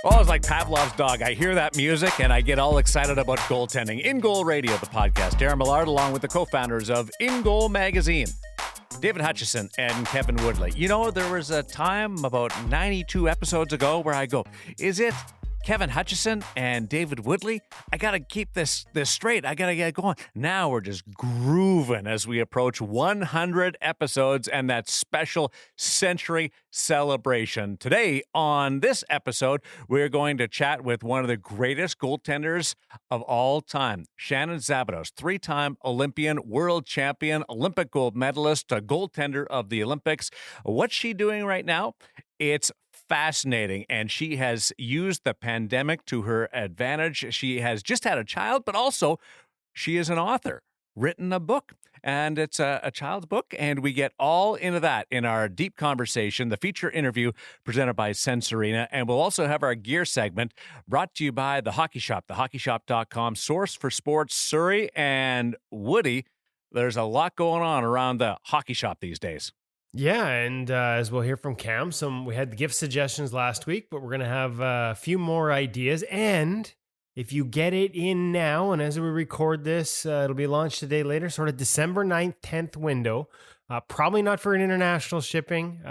Oh, it's like Pavlov's dog. I hear that music and I get all excited about goaltending. InGoal Radio, the podcast. Darren Millard, along with the co-founders of InGoal Magazine, David Hutchison and Kevin Woodley. You know, there was a time about 92 episodes ago where I go, is it Kevin Hutchison and David Woodley? I got to keep this straight. I got to get going. Now we're just grooving as we approach 100 episodes and that special century celebration. Today, on this episode, we're going to chat with one of the greatest goaltenders of all time, Shannon Szabados, three-time Olympian, world champion, Olympic gold medalist, a goaltender of the Olympics. What's she doing right now? It's fascinating, and she has used the pandemic to her advantage. She has just had a child, but also she is an author, written a book, and it's a child's book, and we get all into that in our deep conversation, the feature interview presented by Sensorina, and we'll also have our gear segment brought to you by The Hockey Shop, thehockeyshop.com, source for sports. Surrey and Woody, there's a lot going on around the Hockey Shop these days. Yeah, and as we'll hear from Cam, we had the gift suggestions last week, but we're going to have a few more ideas. And if you get it in now, and as we record this, it'll be launched a day later, sort of December 9th, 10th window. Probably not for an international shipping.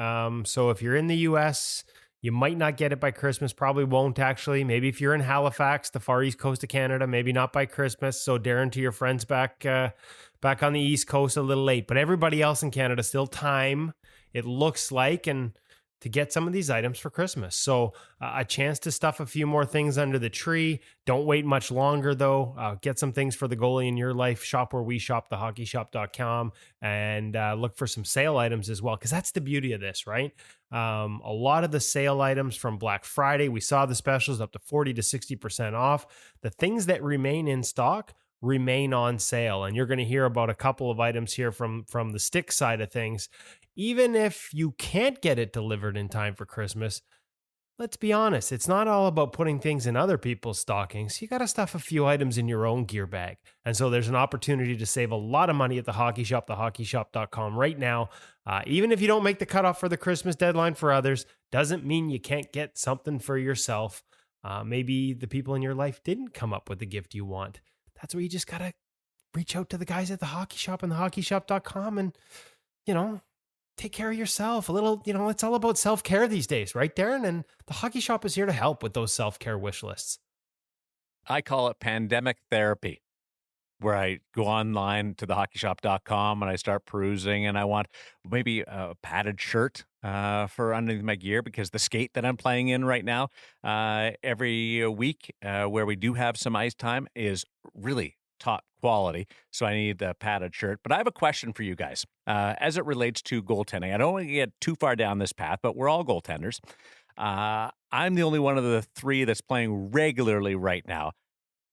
So if you're in the U.S., you might not get it by Christmas, probably won't actually. Maybe if you're in Halifax, the far east coast of Canada, maybe not by Christmas. So Darren, to your friends back on the East Coast, a little late. But everybody else in Canada, still time, it looks like, and to get some of these items for Christmas. So a chance to stuff a few more things under the tree. Don't wait much longer, though. Get some things for the goalie in your life. Shop where we shop, thehockeyshop.com, and look for some sale items as well, because that's the beauty of this, right? A lot of the sale items from Black Friday, we saw the specials up to 40 to 60% off. The things that remain in stock remain on sale, and you're going to hear about a couple of items here from the stick side of things. Even if you can't get it delivered in time for Christmas, let's be honest, it's not all about putting things in other people's stockings. You got to stuff a few items in your own gear bag. And so there's an opportunity to save a lot of money at the Hockey Shop, thehockeyshop.com right now. Even if you don't make the cutoff for the Christmas deadline for others, doesn't mean you can't get something for yourself. Maybe the people in your life didn't come up with the gift you want. That's where you just got to reach out to the guys at the Hockey Shop and thehockeyshop.com and, take care of yourself a little. It's all about self-care these days, right, Darren? And the Hockey Shop is here to help with those self-care wish lists. I call it pandemic therapy, where I go online to thehockeyshop.com and I start perusing, and I want maybe a padded shirt for underneath my gear, because the skate that I'm playing in right now every week where we do have some ice time is really top quality. So I need the padded shirt. But I have a question for you guys as it relates to goaltending. I don't want to get too far down this path, but we're all goaltenders. I'm the only one of the three that's playing regularly right now.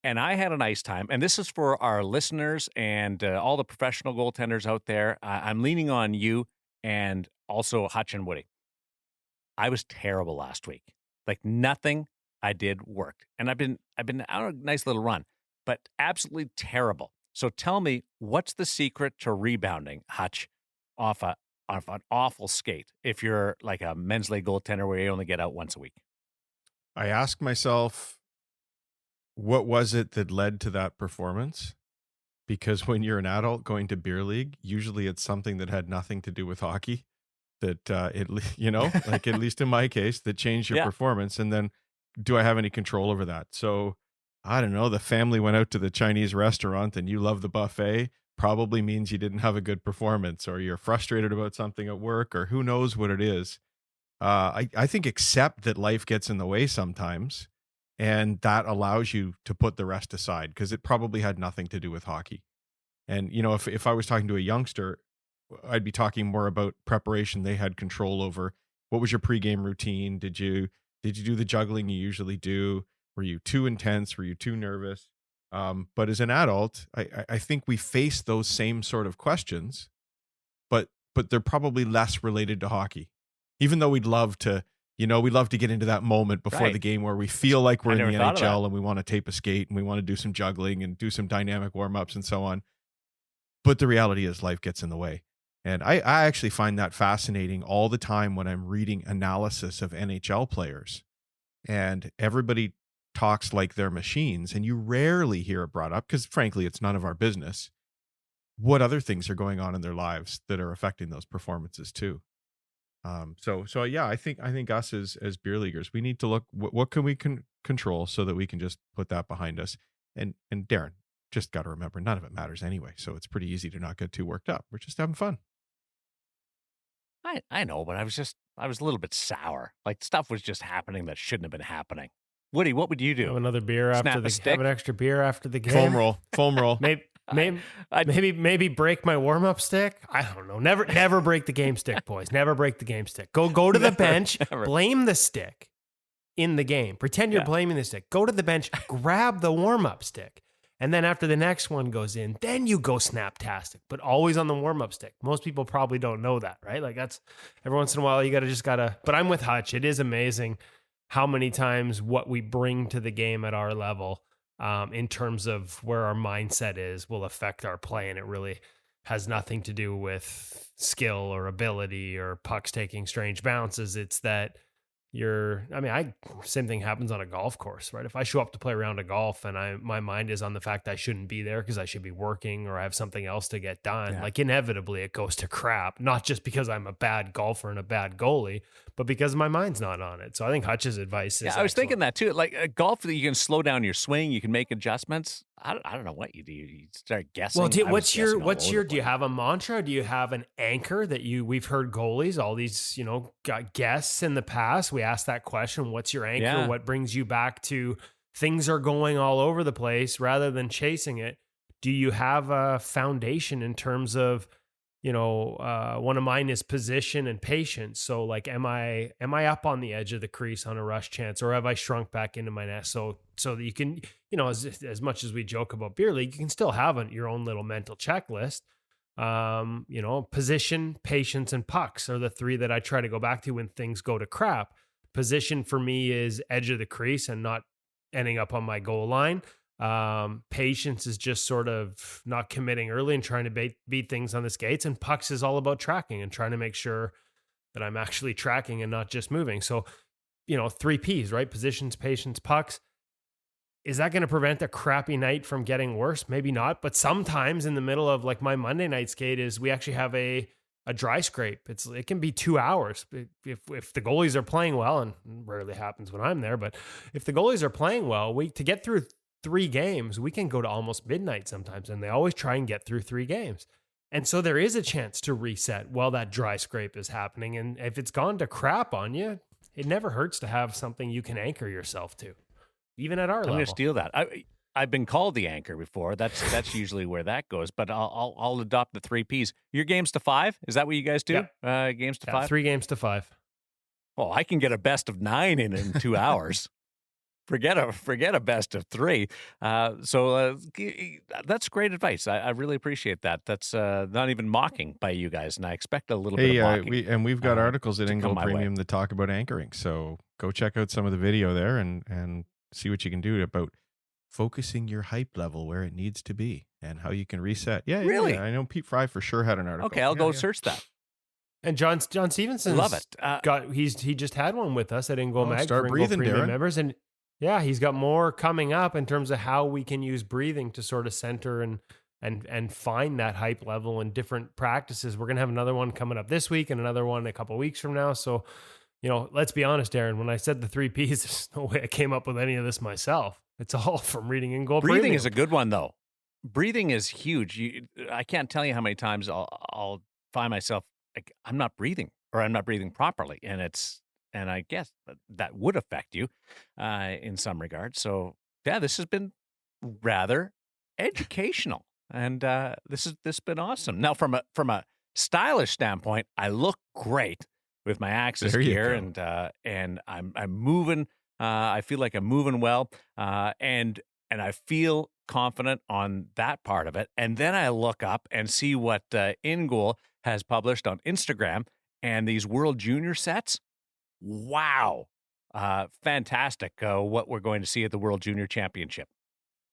And I had an ice time, and this is for our listeners and all the professional goaltenders out there. I'm leaning on you and also Hutch and Woody. I was terrible last week. Like, nothing I did worked. And I've been on a nice little run, but absolutely terrible. So tell me, what's the secret to rebounding, Hutch, off an awful skate if you're like a men's league goaltender where you only get out once a week? I ask myself, what was it that led to that performance? Because when you're an adult going to beer league, usually it's something that had nothing to do with hockey, that like at least in my case, that changed your performance. And then, do I have any control over that? So I don't know. The family went out to the Chinese restaurant and you love the buffet, probably means you didn't have a good performance, or you're frustrated about something at work, or who knows what it is. I think accept that life gets in the way sometimes, and that allows you to put the rest aside, because it probably had nothing to do with hockey. And, if I was talking to a youngster, I'd be talking more about preparation they had control over. What was your pregame routine? Did you do the juggling you usually do? Were you too intense? Were you too nervous? But as an adult, I think we face those same sort of questions, but they're probably less related to hockey. Even though we'd love to get into that moment before the game where we feel like we're in the NHL and we want to tape a skate and we want to do some juggling and do some dynamic warm-ups and so on. But the reality is life gets in the way. And I actually find that fascinating all the time when I'm reading analysis of NHL players. And everybody talks like they're machines, and you rarely hear it brought up because, frankly, it's none of our business. What other things are going on in their lives that are affecting those performances too? So yeah, I think us as beer leaguers, we need to look what can we control so that we can just put that behind us. And Darren, just got to remember, none of it matters anyway. So it's pretty easy to not get too worked up. We're just having fun. I know, but I was a little bit sour. Like stuff was just happening that shouldn't have been happening. Woody, what would you do? Have another beer after Snap a the stick? have an extra beer after the game. Foam roll. Maybe break my warm up stick. I don't know. Never break the game stick, boys. Never break the game stick. Go to the bench. never. Blame the stick in the game. Pretend you're blaming the stick. Go to the bench. Grab the warm up stick. And then after the next one goes in, then you go snaptastic, but always on the warm-up stick. Most people probably don't know that, right? Like that's every once in a while you gotta, but I'm with Hutch. It is amazing how many times what we bring to the game at our level in terms of where our mindset is will affect our play. And it really has nothing to do with skill or ability or pucks taking strange bounces. It's that same thing happens on a golf course, right? If I show up to play a round of golf and my mind is on the fact I shouldn't be there because I should be working or I have something else to get done, like inevitably it goes to crap, not just because I'm a bad golfer and a bad goalie, but because my mind's not on it. So I think Hutch's advice is I was thinking that too. Like golf, you can slow down your swing, you can make adjustments. I don't know what you do. You start guessing. Well, do you have a mantra? Do you have an anchor that we've heard goalies, all these, got guests in the past. We asked that question, what's your anchor? Yeah. What brings you back to things are going all over the place rather than chasing it? Do you have a foundation in terms of, one of mine is position and patience. So like, am I up on the edge of the crease on a rush chance, or have I shrunk back into my nest? So that you can, as much as we joke about beer league, you can still have your own little mental checklist. Position, patience, and pucks are the three that I try to go back to when things go to crap. Position for me is edge of the crease and not ending up on my goal line. Patience is just sort of not committing early and trying to beat things on the skates. And pucks is all about tracking and trying to make sure that I'm actually tracking and not just moving. So, 3 Ps, right? Positions, patience, pucks. Is that going to prevent a crappy night from getting worse? Maybe not. But sometimes in the middle of like my Monday night skate is we actually have a dry scrape. It can be 2 hours. If the goalies are playing well, and rarely happens when I'm there, but if the goalies are playing well, to get through 3 games, we can go to almost midnight sometimes, and they always try and get through 3 games. And so there is a chance to reset while that dry scrape is happening. And if it's gone to crap on you, it never hurts to have something you can anchor yourself to, even at our level. I'm going to steal that. I've been called the anchor before. That's usually where that goes. But I'll adopt the 3 Ps. Your games to 5? Is that what you guys do? Yeah. Games to 5? 3 games to 5. Oh, I can get a best of 9 in 2 hours. Forget a best of 3. So that's great advice. I really appreciate that. That's not even mocking by you guys, and I expect a little bit of mocking. We've got articles at InGoal Premium way. that talk about anchoring. So go check out some of the video there and see what you can do about focusing your hype level where it needs to be and how you can reset. Yeah, really? Yeah, I know Pete Fry for sure had an article. Okay, I'll go search that. And John Stevenson, love it. He just had one with us at InGoal Mag start for breathing, InGoal Premium Darren. members, and yeah, he's got more coming up in terms of how we can use breathing to sort of center and find that hype level in different practices. We're gonna have another one coming up this week and another one a couple of weeks from now. So, let's be honest, Darren. When I said the 3 Ps, there's no way I came up with any of this myself. It's all from reading InGoal Premium. Breathing is a good one, though. Breathing is huge. I can't tell you how many times I'll find myself like I'm not breathing or I'm not breathing properly, and I guess that would affect you in some regards. So yeah, this has been rather educational, and this has been awesome. Now, from a stylish standpoint, I look great with my Axis gear, and I'm moving. I feel like I'm moving well, and I feel confident on that part of it. And then I look up and see what InGoal has published on Instagram and these World Junior sets. Wow, fantastic! What we're going to see at the World Junior Championship.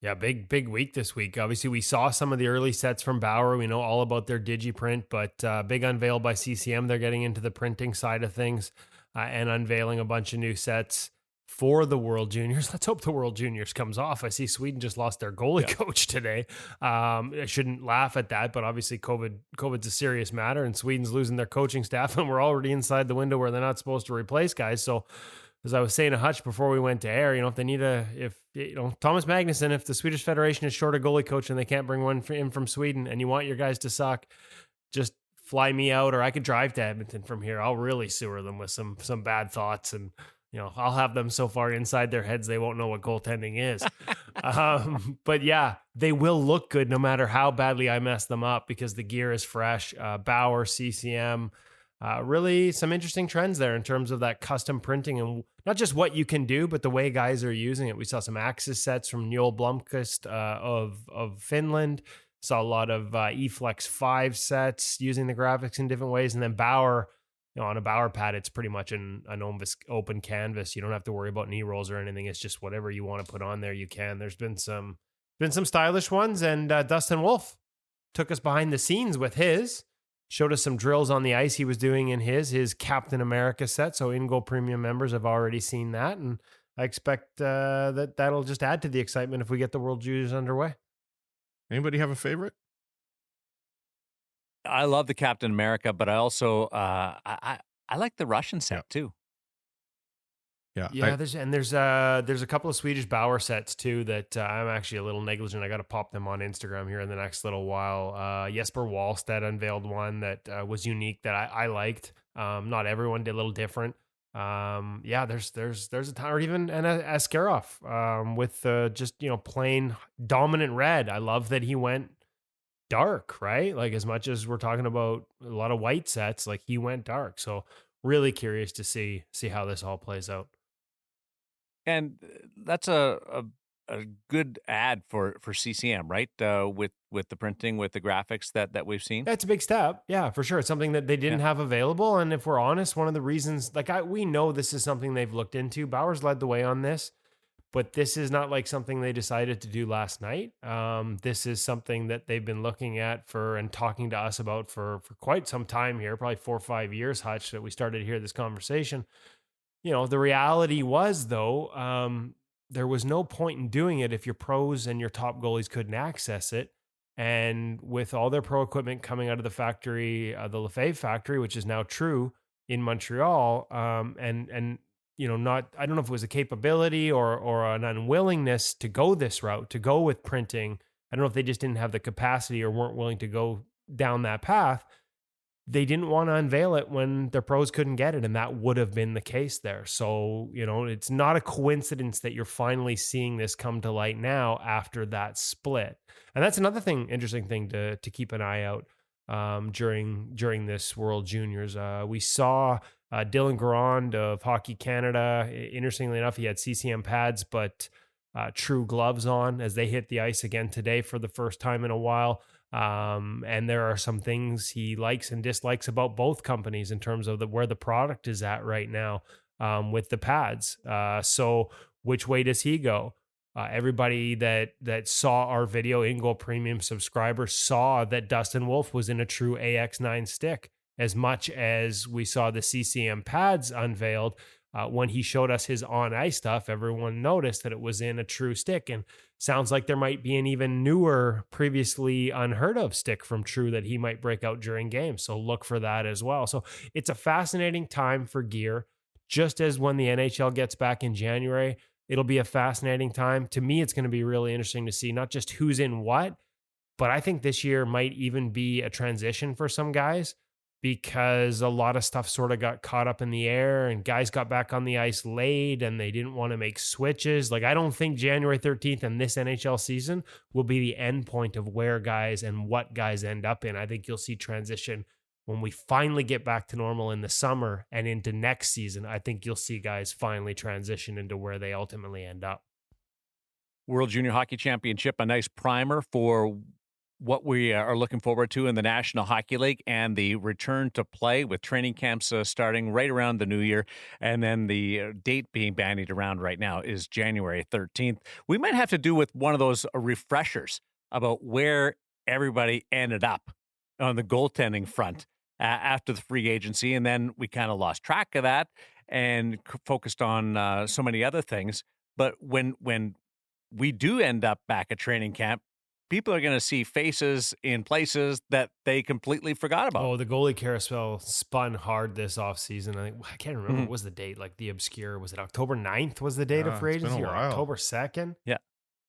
Yeah, big week this week. Obviously, we saw some of the early sets from Bauer. We know all about their DigiPrint, but big unveil by CCM. They're getting into the printing side of things and unveiling a bunch of new sets for the World Juniors. Let's hope the World Juniors comes off. I see Sweden just lost their goalie coach today. I shouldn't laugh at that, but obviously COVID's a serious matter, and Sweden's losing their coaching staff, and we're already inside the window where they're not supposed to replace guys. So, as I was saying to Hutch before we went to air, if they need Thomas Magnusson, if the Swedish Federation is short a goalie coach and they can't bring one in from Sweden, and you want your guys to suck, just fly me out, or I could drive to Edmonton from here. I'll really sewer them with some bad thoughts, and I'll have them so far inside their heads they won't know what goaltending is. But yeah, they will look good no matter how badly I mess them up because the gear is fresh. Bauer, CCM. Really some interesting trends there in terms of that custom printing and not just what you can do, but the way guys are using it. We saw some Axis sets from Joel Blomqvist of Finland. Saw a lot of eFlex 5 sets using the graphics in different ways. And then Bauer, on a Bauer pad, it's pretty much an open canvas. You don't have to worry about knee rolls or anything. It's just whatever you want to put on there, you can. There's been some stylish ones, and Dustin Wolf took us behind the scenes with his. Showed us some drills on the ice he was doing in his Captain America set. So InGoal Premium members have already seen that. And I expect that'll just add to the excitement if we get the World Juniors underway. Anybody have a favorite? I love the Captain America, but I also I like the Russian set too. Yeah. There's a couple of Swedish Bauer sets too that I'm actually a little negligent. I got to pop them on Instagram here in the next little while. Jesper Wallstedt unveiled one that was unique that I liked. Not everyone did a little different. There's a ton, or even an Askarov with just plain dominant red. I love that he went dark, right? Like, as much as we're talking about a lot of white sets, like, he went dark. So really curious to see how this all plays out. And that's a good ad for CCM, right? With the printing, with the graphics that we've seen. That's a big step. Yeah, for sure. It's something that they didn't have available. And if we're honest, one of the reasons, we know this is something they've looked into. Bauer's led the way on this, but this is not like something they decided to do last night. This is something that they've been looking at and talking to us about for quite some time here, probably 4 or 5 years, Hutch, that we started to hear this conversation. The reality was, though, there was no point in doing it if your pros and your top goalies couldn't access it. And with all their pro equipment coming out of the factory, the Lefebvre factory, which is now true in Montreal, and not, I don't know if it was a capability or an unwillingness to go this route, to go with printing. I don't know if they just didn't have the capacity or weren't willing to go down that path. They didn't want to unveil it when their pros couldn't get it, and that would have been the case there. So, it's not a coincidence that you're finally seeing this come to light now after that split. And that's another interesting thing to keep an eye out during this World Juniors. We saw Dylan Garand of Hockey Canada. Interestingly enough, he had CCM pads, but true gloves on as they hit the ice again today for the first time in a while. And there are some things he likes and dislikes about both companies in terms of where the product is at right now with the pads. So which way does he go? Everybody that saw our video, InGoal Premium subscribers, saw that Dustin Wolf was in a true AX9 stick. As much as we saw the CCM pads unveiled, when he showed us his on-ice stuff, everyone noticed that it was in a true stick. And sounds like there might be an even newer, previously unheard of stick from True that he might break out during games. So look for that as well. So it's a fascinating time for gear. Just as when the NHL gets back in January, it'll be a fascinating time. To me, it's going to be really interesting to see not just who's in what, but I think this year might even be a transition for some guys, because a lot of stuff sort of got caught up in the air and guys got back on the ice late and they didn't want to make switches. Like, I don't think January 13th and this NHL season will be the end point of where guys and what guys end up in. I think you'll see transition when we finally get back to normal in the summer and into next season. I think you'll see guys finally transition into where they ultimately end up. World Junior Hockey Championship, a nice primer for what we are looking forward to in the National Hockey League and the return to play with training camps starting right around the new year. And then the date being bandied around right now is January 13th. We might have to do with one of those refreshers about where everybody ended up on the goaltending front after the free agency. And then we kind of lost track of that and focused on so many other things. But when we do end up back at training camp, people are going to see faces in places that they completely forgot about. Oh, the goalie carousel spun hard this offseason. I can't remember what was the date, like the obscure, was it October 9th was the date of free agency, or October 2nd? Yeah.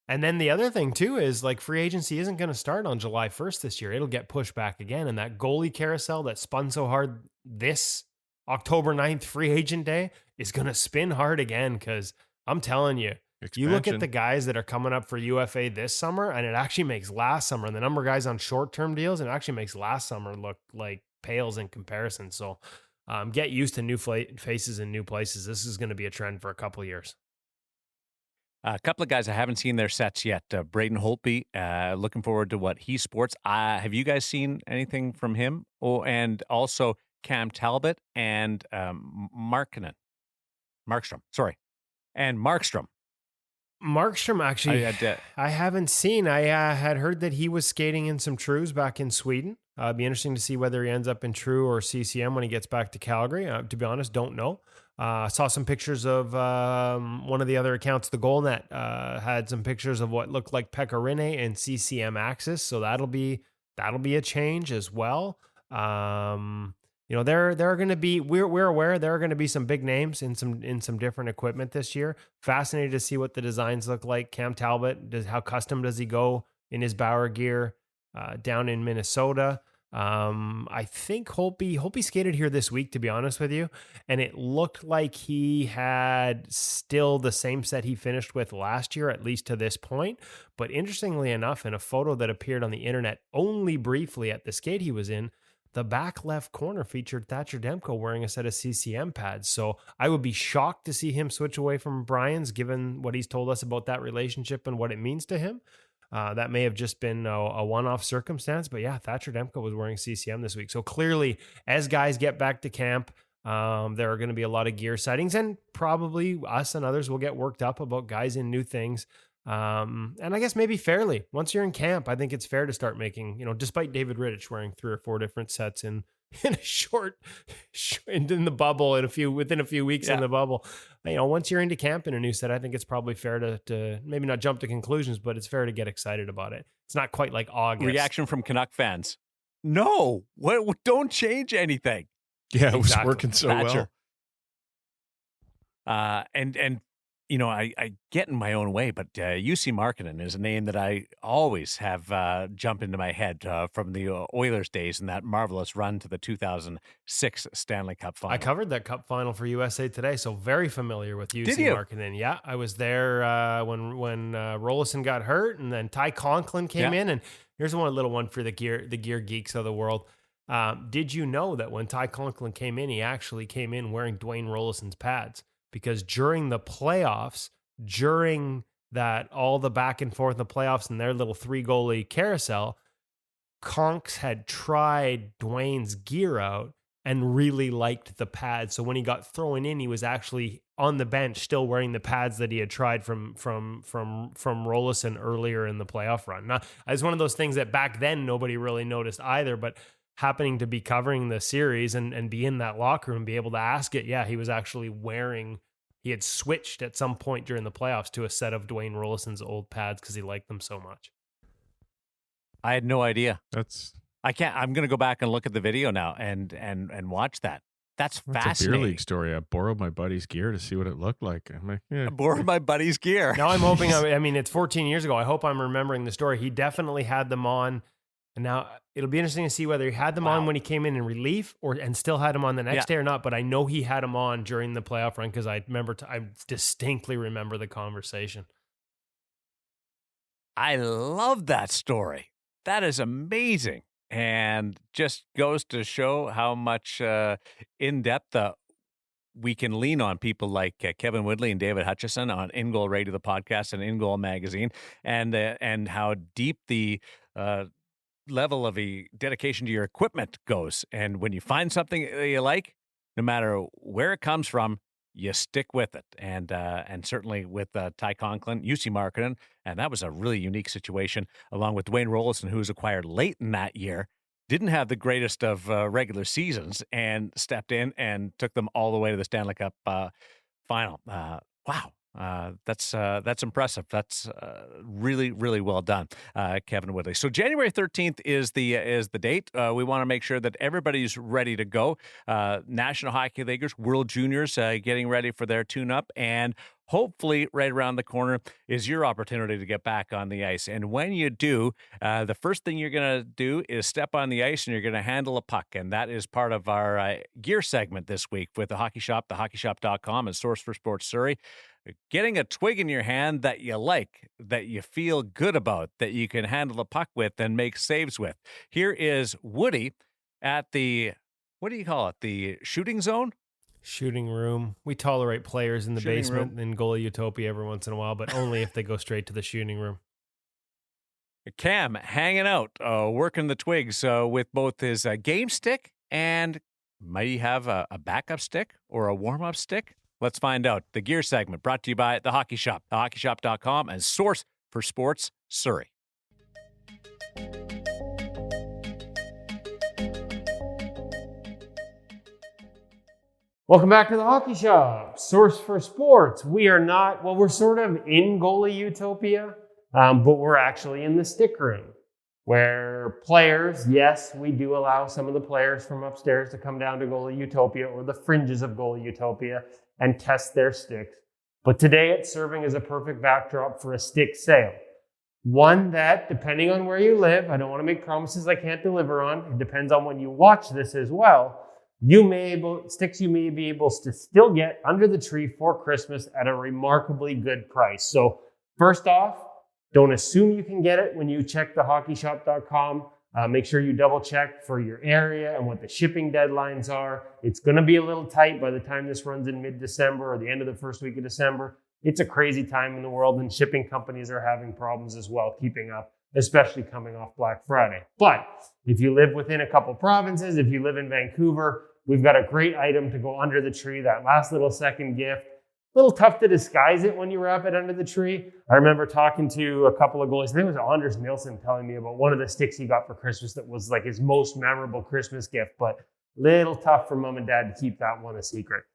And then the other thing too is like free agency isn't going to start on July 1st this year. It'll get pushed back again. And that goalie carousel that spun so hard this October 9th free agent day is going to spin hard again, because I'm telling you, you look at the guys that are coming up for UFA this summer, and it actually makes last summer, and the number of guys on short-term deals, and it actually makes last summer look like pales in comparison. So get used to new faces in new places. This is going to be a trend for a couple of years. A couple of guys I haven't seen their sets yet. Braden Holtby, looking forward to what he sports. Have you guys seen anything from him? Oh, and also Cam Talbot and Markstrom. Markstrom, actually, I haven't seen. I had heard that he was skating in some Trues back in Sweden. It'd be interesting to see whether he ends up in True or CCM when he gets back to Calgary. To be honest, don't know. I saw some pictures of one of the other accounts, the GoalNet, had some pictures of what looked like Pekka Rinne and CCM Axis. So that'll be a change as well. There are going to be, we're aware there are going to be some big names in some different equipment this year. Fascinated to see what the designs look like. Cam Talbot, how custom does he go in his Bauer gear down in Minnesota? I think Holtby skated here this week, to be honest with you, and it looked like he had still the same set he finished with last year, at least to this point. But interestingly enough, in a photo that appeared on the internet only briefly at the skate he was in, the back left corner featured Thatcher Demko wearing a set of CCM pads. So I would be shocked to see him switch away from Brian's, given what he's told us about that relationship and what it means to him. That may have just been a one-off circumstance, but yeah, Thatcher Demko was wearing CCM this week. So clearly, as guys get back to camp, there are going to be a lot of gear sightings, and probably us and others will get worked up about guys in new things. And I guess maybe fairly, once you're in camp, I think it's fair to start making, despite David Rittich wearing 3 or 4 different sets in a short, in the bubble, within a few weeks in the bubble, once you're into camp in a new set, I think it's probably fair to maybe not jump to conclusions, but it's fair to get excited about it. It's not quite like August. Reaction from Canuck fans. No, don't change anything. Yeah, it was working so Thatcher. Well. And I get in my own way, but UC Markkinen is a name that I always have jump into my head from the Oilers days and that marvelous run to the 2006 Stanley Cup final. I covered that Cup final for USA Today, so very familiar with UC Markkinen. Yeah, I was there when Rolison got hurt, and then Ty Conklin came in. And here's one little one for the gear geeks of the world. Did you know that when Ty Conklin came in, he actually came in wearing Dwayne Rolison's pads? Because during the playoffs, during that, all the back and forth in the playoffs and their little 3-goalie carousel, Conks had tried Dwayne's gear out and really liked the pads. So when he got thrown in, he was actually on the bench still wearing the pads that he had tried from Rolison earlier in the playoff run. Now, it's one of those things that back then nobody really noticed either, but happening to be covering the series and be in that locker room, be able to ask it. Yeah, he was actually he had switched at some point during the playoffs to a set of Dwayne Rolison's old pads because he liked them so much. I had no idea. I'm going to go back and look at the video now and watch that. That's fascinating. It's a beer league story. I borrowed my buddy's gear to see what it looked like. I'm like, I borrowed my buddy's gear. Now I'm hoping, it's 14 years ago. I hope I'm remembering the story. He definitely had them on. And now it'll be interesting to see whether he had them on when he came in relief and still had them on the next day or not. But I know he had them on during the playoff run because I distinctly remember the conversation. I love that story. That is amazing. And just goes to show how much in-depth we can lean on people like Kevin Woodley and David Hutchison on InGoal Radio, the podcast, and InGoal Magazine, and how deep the level of dedication to your equipment goes. And when you find something that you like, no matter where it comes from, you stick with it. And certainly with Ty Conklin, UC Marketing, and that was a really unique situation, along with Dwayne Rollison, who was acquired late in that year, didn't have the greatest of regular seasons, and stepped in and took them all the way to the Stanley Cup final. Wow. That's impressive. That's really, really well done, Kevin Woodley. So January 13th is the date. We want to make sure that everybody's ready to go. National Hockey Leaguers, World Juniors, getting ready for their tune-up, and hopefully right around the corner is your opportunity to get back on the ice. And when you do, the first thing you're going to do is step on the ice and you're going to handle a puck. And that is part of our gear segment this week with the Hockey Shop, thehockeyshop.com, and Source for Sports Surrey. Getting a twig in your hand that you like, that you feel good about, that you can handle the puck with and make saves with. Here is Woody at the, what do you call it? The shooting zone? Shooting room. We tolerate players in the Shooting basement in Goalie Utopia every once in a while, but only if they go straight to the shooting room. Cam hanging out, working the twigs with both his game stick and might he have a backup stick or a warm-up stick? Let's find out. The gear segment brought to you by The Hockey Shop, thehockeyshop.com, and Source for Sports Surrey. Welcome back to The Hockey Shop, Source for Sports. We are not, well, we're sort of in Goalie Utopia, but we're actually in the stick room, where players, yes, we do allow some of the players from upstairs to come down to Goalie Utopia or the fringes of Goalie Utopia and test their sticks. But today it's serving as a perfect backdrop for a stick sale. One that, depending on where you live, I don't want to make promises I can't deliver on. It depends on when you watch this as well. Sticks you may be able to still get under the tree for Christmas at a remarkably good price. So first off, don't assume you can get it when you check thehockeyshop.com. Make sure you double check for your area and what the shipping deadlines are. It's going to be a little tight by the time this runs in mid-December or the end of the first week of December. It's a crazy time in the world, and shipping companies are having problems as well keeping up, especially coming off Black Friday. But if you live within a couple provinces, if you live in Vancouver, we've got a great item to go under the tree, that last little second gift. A little tough to disguise it when you wrap it under the tree. I remember talking to a couple of goalies. I think it was Anders Nilsson telling me about one of the sticks he got for Christmas that was like his most memorable Christmas gift, but little tough for mom and dad to keep that one a secret.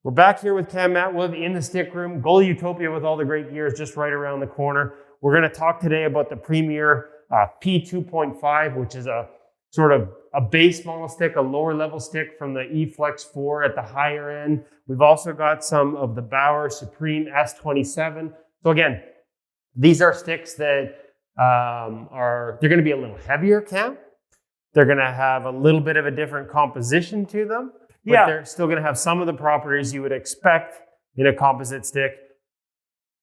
We're back here with Cam Matwood in the stick room, Goalie Utopia with all the great gears just right around the corner. We're going to talk today about the Premier P2.5, which is a sort of a base model stick, a lower level stick from the eFlex 4 at the higher end. We've also got some of the Bauer Supreme S27. So again, these are sticks that they're going to be a little heavier, Cam. They're going to have a little bit of a different composition to them, but they're still going to have some of the properties you would expect in a composite stick.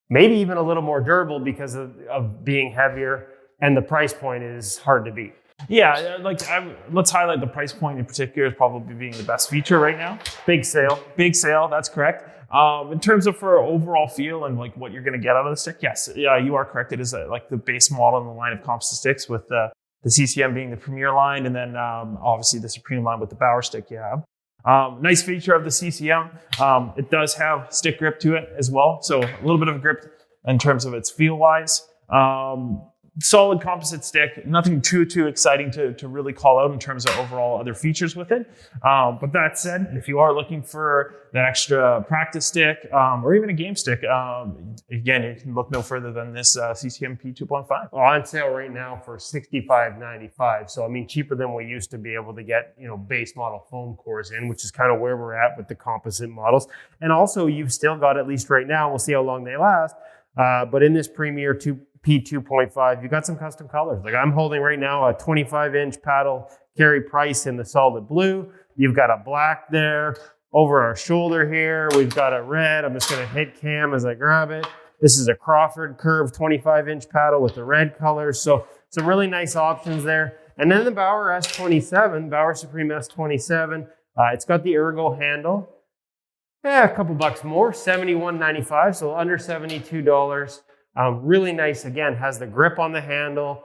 Maybe even a little more durable because of being heavier, and the price point is hard to beat. Yeah, let's highlight the price point in particular as probably being the best feature right now. Big sale, that's correct. In terms of for overall feel and like what you're going to get out of the stick, yes, you are correct. It is like the base model in the line of composite sticks, with the CCM being the Premier line, and then obviously the Supreme line with the Bauer stick you have. Nice feature of the CCM, it does have stick grip to it as well, so a little bit of a grip in terms of its feel wise. Solid composite stick, nothing too exciting to really call out in terms of overall other features with it. But that said, if you are looking for that extra practice stick or even a game stick, again, you can look no further than this CCM P2.5. On sale right now for $65.95. So I mean, cheaper than we used to be able to get, base model foam cores in, which is kind of where we're at with the composite models. And also, you've still got, at least right now, we'll see how long they last. But in this Premier P2.5, you got some custom colors. Like I'm holding right now a 25-inch paddle Carey Price in the solid blue. You've got a black there. Over our shoulder here, we've got a red. I'm just going to hit Cam as I grab it. This is a Crawford curved 25-inch paddle with the red colors. So some really nice options there. And then the Bauer S27, Bauer Supreme S27. It's got the ergo handle. A couple bucks more, $71.95, so under $72. Really nice, again, has the grip on the handle.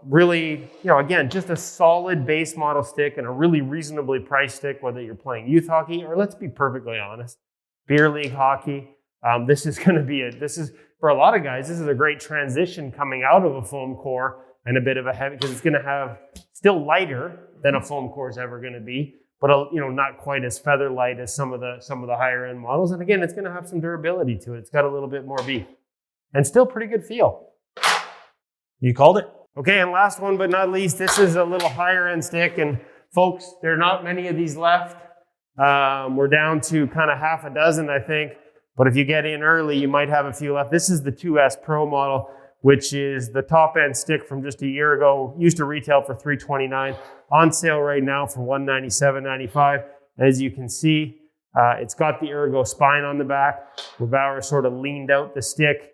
Really, again, just a solid base model stick and a really reasonably priced stick, whether you're playing youth hockey or, let's be perfectly honest, beer league hockey. This is going to be for a lot of guys, this is a great transition coming out of a foam core and a bit of a heavy, because it's going to have still lighter than a foam core is ever going to be, but not quite as feather light as some of the higher end models. And again, it's going to have some durability to it. It's got a little bit more beef and still pretty good feel. You called it. Okay, and last one but not least, this is a little higher end stick, and folks, there are not many of these left. We're down to kind of half a dozen, I think. But if you get in early, you might have a few left. This is the 2S Pro model, which is the top end stick from just a year ago. Used to retail for $329, on sale right now for $197.95. As you can see, it's got the ergo spine on the back. Rebauer sort of leaned out the stick.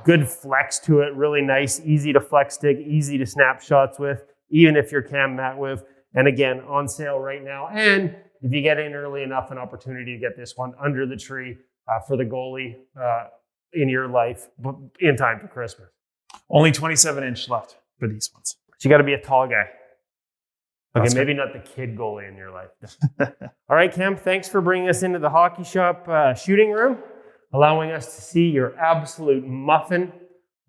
Good flex to it, really nice, easy to flex stick, easy to snap shots with, even if you're cam mat with. And again, on sale right now. And if you get in early enough, an opportunity to get this one under the tree for the goalie in your life in time for Christmas. Only 27-inch left for these ones. So you got to be a tall guy. Okay, That's maybe not the kid goalie in your life. All right, Cam, thanks for bringing us into the hockey shop shooting room, allowing us to see your absolute muffin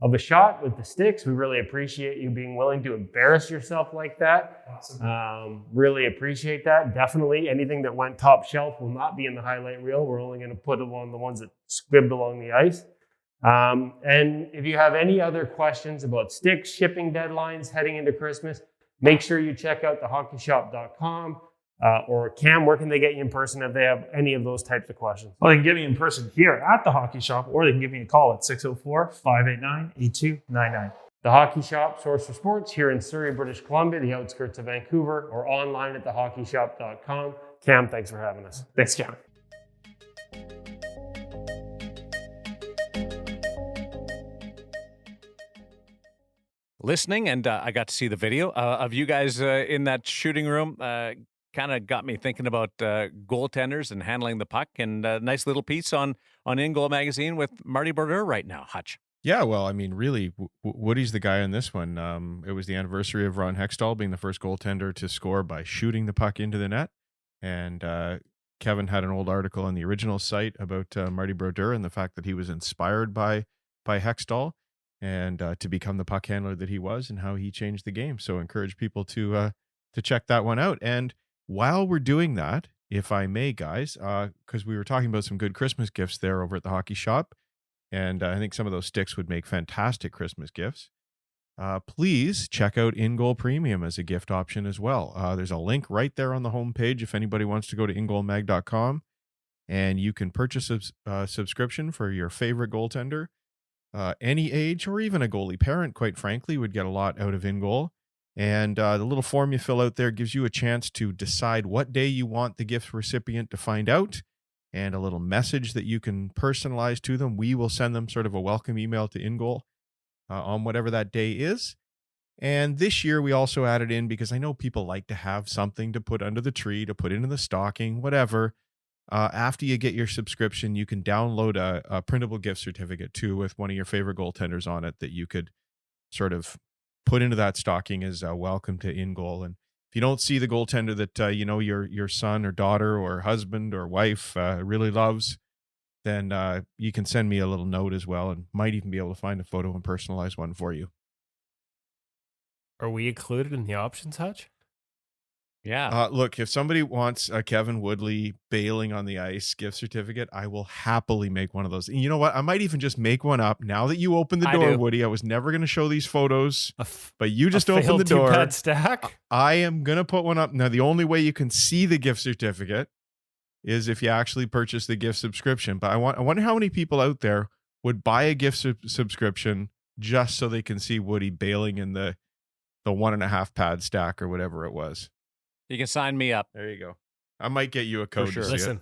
of a shot with the sticks. We really appreciate you being willing to embarrass yourself like that. Awesome. Really appreciate that. Definitely anything that went top shelf will not be in the highlight reel. We're only going to put along the ones that squibbed along the ice. And if you have any other questions about sticks, shipping deadlines heading into Christmas, make sure you check out thehockeyshop.com. Or Cam, where can they get you in person if they have any of those types of questions? Well, they can get me in person here at the hockey shop, or they can give me a call at 604-589-8299. The Hockey Shop, source for sports here in Surrey, British Columbia, the outskirts of Vancouver, or online at thehockeyshop.com. Cam, thanks for having us. Thanks, Cam. Listening, and I got to see the video of you guys in that shooting room. Kind of got me thinking about goaltenders and handling the puck, and a nice little piece on InGoal Magazine with Marty Brodeur right now. Hutch. Yeah, well, I mean, really, Woody's the guy in this one. It was the anniversary of Ron Hextall being the first goaltender to score by shooting the puck into the net. And Kevin had an old article on the original site about Marty Brodeur and the fact that he was inspired by Hextall and to become the puck handler that he was, and how he changed the game. So encourage people to check that one out. And while we're doing that, if I may, guys, because we were talking about some good Christmas gifts there over at the hockey shop, and I think some of those sticks would make fantastic Christmas gifts. Please check out InGoal Premium as a gift option as well. There's a link right there on the homepage if anybody wants to go to ingoalmag.com, and you can purchase a subscription for your favorite goaltender. Any age, or even a goalie parent, quite frankly, would get a lot out of InGoal. And the little form you fill out there gives you a chance to decide what day you want the gift recipient to find out, and a little message that you can personalize to them. We will send them sort of a welcome email to InGoal on whatever that day is. And this year we also added in, because I know people like to have something to put under the tree, to put into the stocking, whatever. After you get your subscription, you can download a printable gift certificate too, with one of your favorite goaltenders on it, that you could sort of put into that stocking as a welcome to InGoal. And if you don't see the goaltender that your son or daughter or husband or wife really loves, then you can send me a little note as well, and might even be able to find a photo and personalize one for you. Are we included in the options, Hutch? Yeah. Look, if somebody wants a Kevin Woodley bailing on the ice gift certificate, I will happily make one of those. And you know what? I might even just make one up now that you opened the door, Woody. I was never going to show these photos, but you just opened the door. Two-pad stack? I am going to put one up. Now, the only way you can see the gift certificate is if you actually purchase the gift subscription. But I wonder how many people out there would buy a gift subscription just so they can see Woody bailing in the 1.5 pad stack or whatever it was. You can sign me up. There you go. I might get you a code. For sure. To see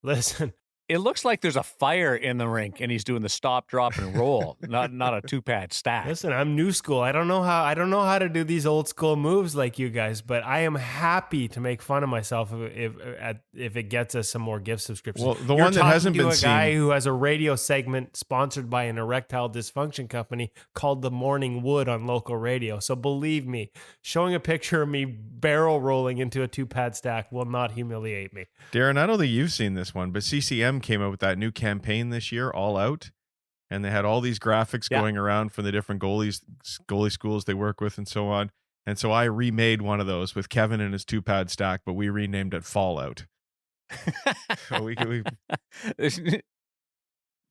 Listen. It looks like there's a fire in the rink, and he's doing the stop, drop, and roll, not a 2-pad stack. Listen, I'm new school. I don't know how to do these old school moves like you guys, but I am happy to make fun of myself if it gets us some more gift subscriptions. Well, the one that hasn't been seen, a guy who has a radio segment sponsored by an erectile dysfunction company called The Morning Wood on local radio. So believe me, showing a picture of me barrel rolling into a 2-pad stack will not humiliate me. Darren, I don't think you've seen this one, but CCM came out with that new campaign this year, All Out, and they had all these graphics going around from the different goalie schools they work with and so on. And so I remade one of those with Kevin and his 2-pad stack, but we renamed it Fallout. So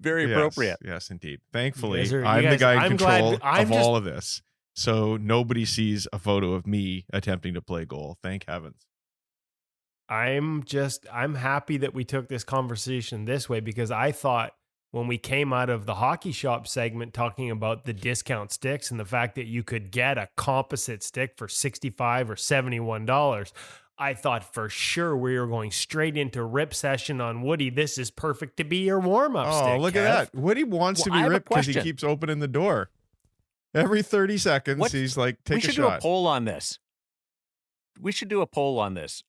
Very appropriate. Yes, indeed. Thankfully, I'm the guy in control of all of this. So nobody sees a photo of me attempting to play goal. Thank heavens. I'm happy that we took this conversation this way, because I thought when we came out of the hockey shop segment talking about the discount sticks and the fact that you could get a composite stick for $65 or $71, I thought for sure we were going straight into rip session on Woody. This is perfect to be your warm-up stick. Oh, look at that. Woody wants to be ripped because he keeps opening the door. Every 30 seconds, he's like, take a shot. We should do a poll on this.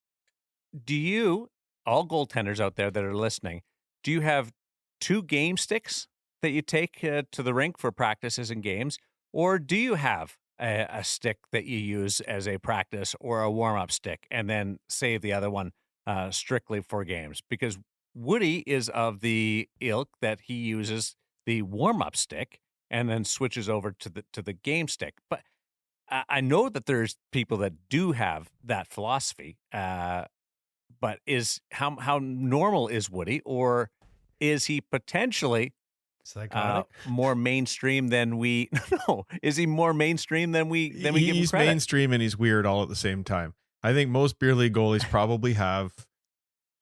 Do you, all goaltenders out there that are listening, do you have 2 game sticks that you take to the rink for practices and games? Or do you have a stick that you use as a practice or a warm-up stick and then save the other one strictly for games? Because Woody is of the ilk that he uses the warm-up stick and then switches over to the game stick. But I know that there's people that do have that philosophy. But how normal is Woody, or is he potentially more mainstream than we? No, is he more mainstream than we give him credit? He's mainstream and he's weird all at the same time. I think most beer league goalies probably have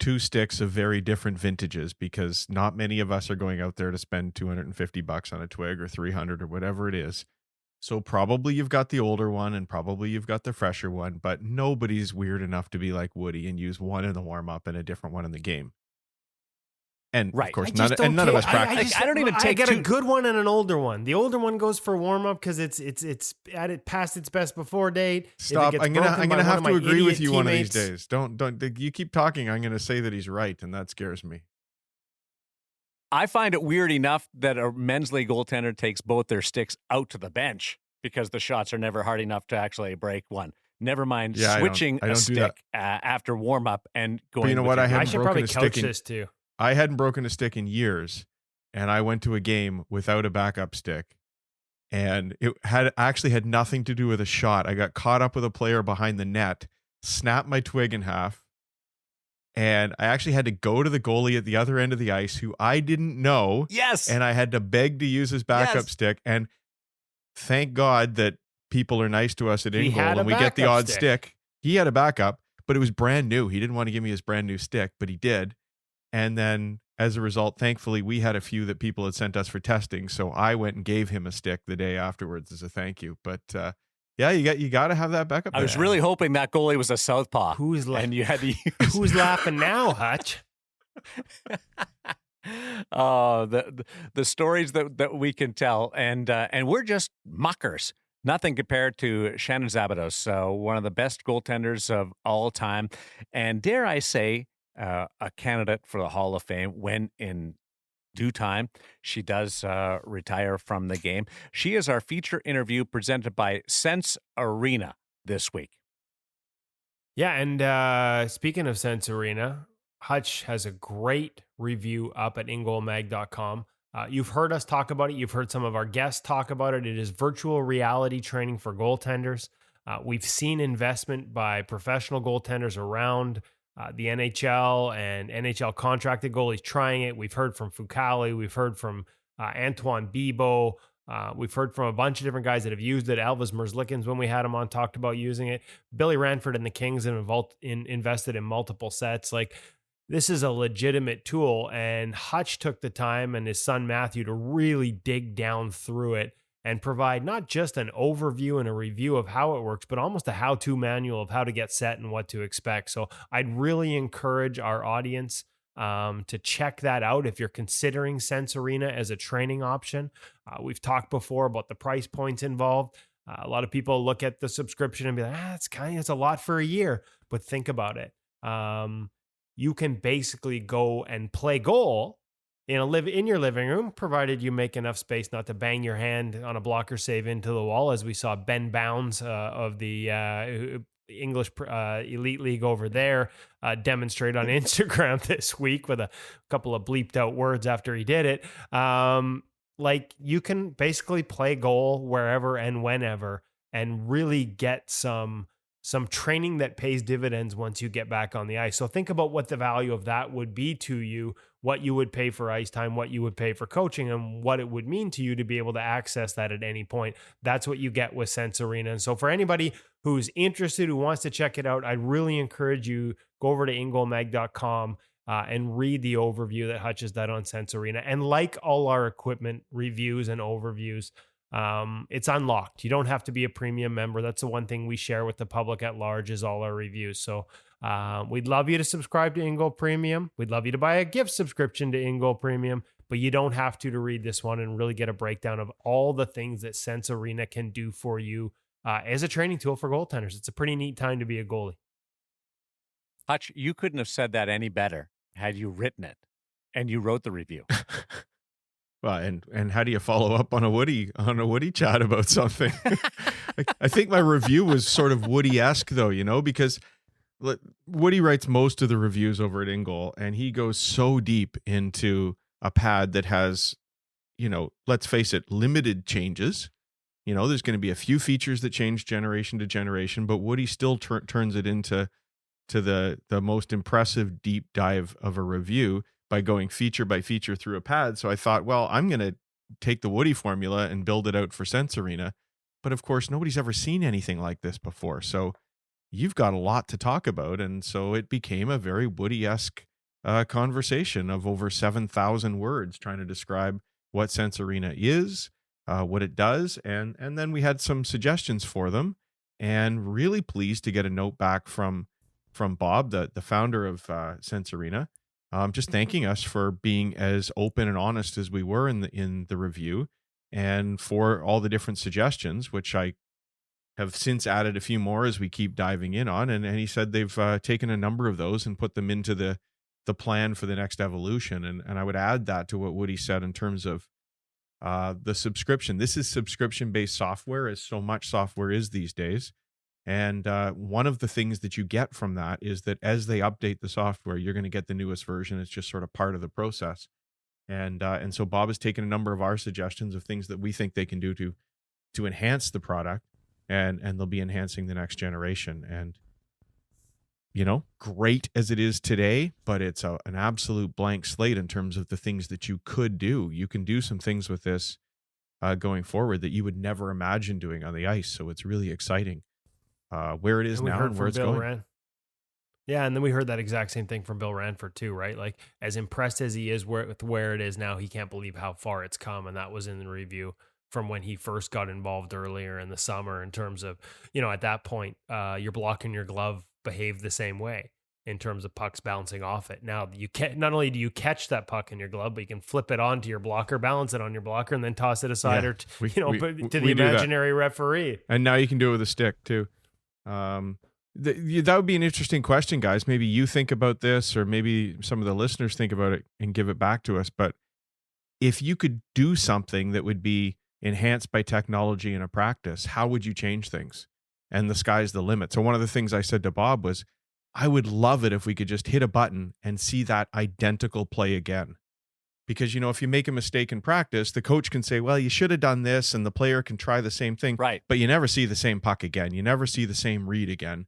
2 sticks of very different vintages, because not many of us are going out there to spend $250 on a twig or $300 or whatever it is. So probably you've got the older one and probably you've got the fresher one, but nobody's weird enough to be like Woody and use one in the warm-up and a different one in the game. And of course, none of us practice. I don't even take. I got a good one and an older one. The older one goes for warm-up because it's past its best before date. Stop! I'm gonna have to agree with you one of these days. Don't you keep talking? I'm gonna say that he's right, and that scares me. I find it weird enough that a men's league goaltender takes both their sticks out to the bench because the shots are never hard enough to actually break one. Never mind switching a stick after warm up and going. But you know what? I should probably coach this too. I hadn't broken a stick in years, and I went to a game without a backup stick, and it actually had nothing to do with a shot. I got caught up with a player behind the net, snapped my twig in half. And I actually had to go to the goalie at the other end of the ice who I didn't know. Yes. And I had to beg to use his backup stick. And thank God that people are nice to us at InGoal and we get the odd stick. He had a backup, but it was brand new. He didn't want to give me his brand new stick, but he did. And then as a result, thankfully, we had a few that people had sent us for testing. So I went and gave him a stick the day afterwards as a thank you. But yeah, you got to have that backup. I was really hoping that goalie was a southpaw. And you had to use Who's laughing now, Hutch? Oh, the stories that we can tell, and we're just muckers. Nothing compared to Shannon Szabados, one of the best goaltenders of all time, and dare I say, a candidate for the Hall of Fame when in due time she does retire from the game. She is our feature interview presented by Sense Arena this week. Yeah, and speaking of Sense Arena, Hutch has a great review up at ingoalmag.com. You've heard us talk about it. You've heard some of our guests talk about it. It is virtual reality training for goaltenders. We've seen investment by professional goaltenders around the NHL and NHL contracted goalies trying it. We've heard from Fucali. We've heard from Antoine Bibeau. We've heard from a bunch of different guys that have used it. Elvis Merzlikins, when we had him on, talked about using it. Billy Ranford and the Kings have invested in multiple sets. Like, this is a legitimate tool, and Hutch took the time and his son Matthew to really dig down through it and provide not just an overview and a review of how it works, but almost a how-to manual of how to get set and what to expect. So I'd really encourage our audience to check that out if you're considering Sense Arena as a training option. We've talked before about the price points involved. A lot of people look at the subscription and be like, it's a lot for a year. But think about it. You can basically go and play goal in your living room, provided you make enough space not to bang your hand on a blocker save into the wall, as we saw Ben Bounds of the English Elite League over there demonstrate on Instagram this week with a couple of bleeped out words after he did it. Like, you can basically play goal wherever and whenever and really get some training that pays dividends once you get back on the ice. So think about what the value of that would be to you, what you would pay for ice time, what you would pay for coaching, and what it would mean to you to be able to access that at any point. That's what you get with Sense Arena. And so for anybody who's interested, who wants to check it out, I'd really encourage you, go over to ingoalmag.com and read the overview that Hutch has done on Sense Arena. And like all our equipment reviews and overviews, it's unlocked. You don't have to be a premium member. That's the one thing we share with the public at large, is all our reviews. So we'd love you to subscribe to InGoal Premium. We'd love you to buy a gift subscription to InGoal Premium, but you don't have to read this one and really get a breakdown of all the things that Sense Arena can do for you as a training tool for goaltenders. It's a pretty neat time to be a goalie. Hutch, you couldn't have said that any better had you written it and you wrote the review. Well, and how do you follow up on a Woody chat about something? I think my review was sort of Woody-esque, though, because Woody writes most of the reviews over at InGoal, and he goes so deep into a pad that has, let's face it, limited changes. There's going to be a few features that change generation to generation, but Woody still turns it into the most impressive deep dive of a review by going feature by feature through a pad. So I thought, well, I'm going to take the Woody formula and build it out for Sense Arena. But of course, nobody's ever seen anything like this before. So you've got a lot to talk about. And so it became a very Woody-esque conversation of over 7,000 words trying to describe what Sense Arena is, what it does. And then we had some suggestions for them, and really pleased to get a note back from Bob, the founder of Sense Arena, just thanking us for being as open and honest as we were in the review, and for all the different suggestions, which I have since added a few more as we keep diving in on. And he said they've taken a number of those and put them into the plan for the next evolution. And I would add that to what Woody said in terms of the subscription. This is subscription-based software, as so much software is these days. And one of the things that you get from that is that as they update the software, you're going to get the newest version. It's just sort of part of the process. And so Bob has taken a number of our suggestions of things that we think they can do to enhance the product, and they'll be enhancing the next generation. And, great as it is today, but it's an absolute blank slate in terms of the things that you could do. You can do some things with this going forward that you would never imagine doing on the ice. So it's really exciting. Where it is now and where it's going. Yeah, and then we heard that exact same thing from Bill Ranford too, right? Like, as impressed as he is with where it is now, he can't believe how far it's come. And that was in the review from when he first got involved earlier in the summer, in terms of, at that point, your block and your glove behaved the same way in terms of pucks bouncing off it. Now, you can't, not only do you catch that puck in your glove, but you can flip it onto your blocker, balance it on your blocker, and then toss it aside, or to the imaginary referee. And now you can do it with a stick too. That would be an interesting question, guys. Maybe you think about this, or maybe some of the listeners think about it and give it back to us. But if you could do something that would be enhanced by technology in a practice, how would you change things? And the sky's the limit. So one of the things I said to Bob was, I would love it if we could just hit a button and see that identical play again. Because, if you make a mistake in practice, the coach can say, well, you should have done this, and the player can try the same thing. Right. But you never see the same puck again. You never see the same read again.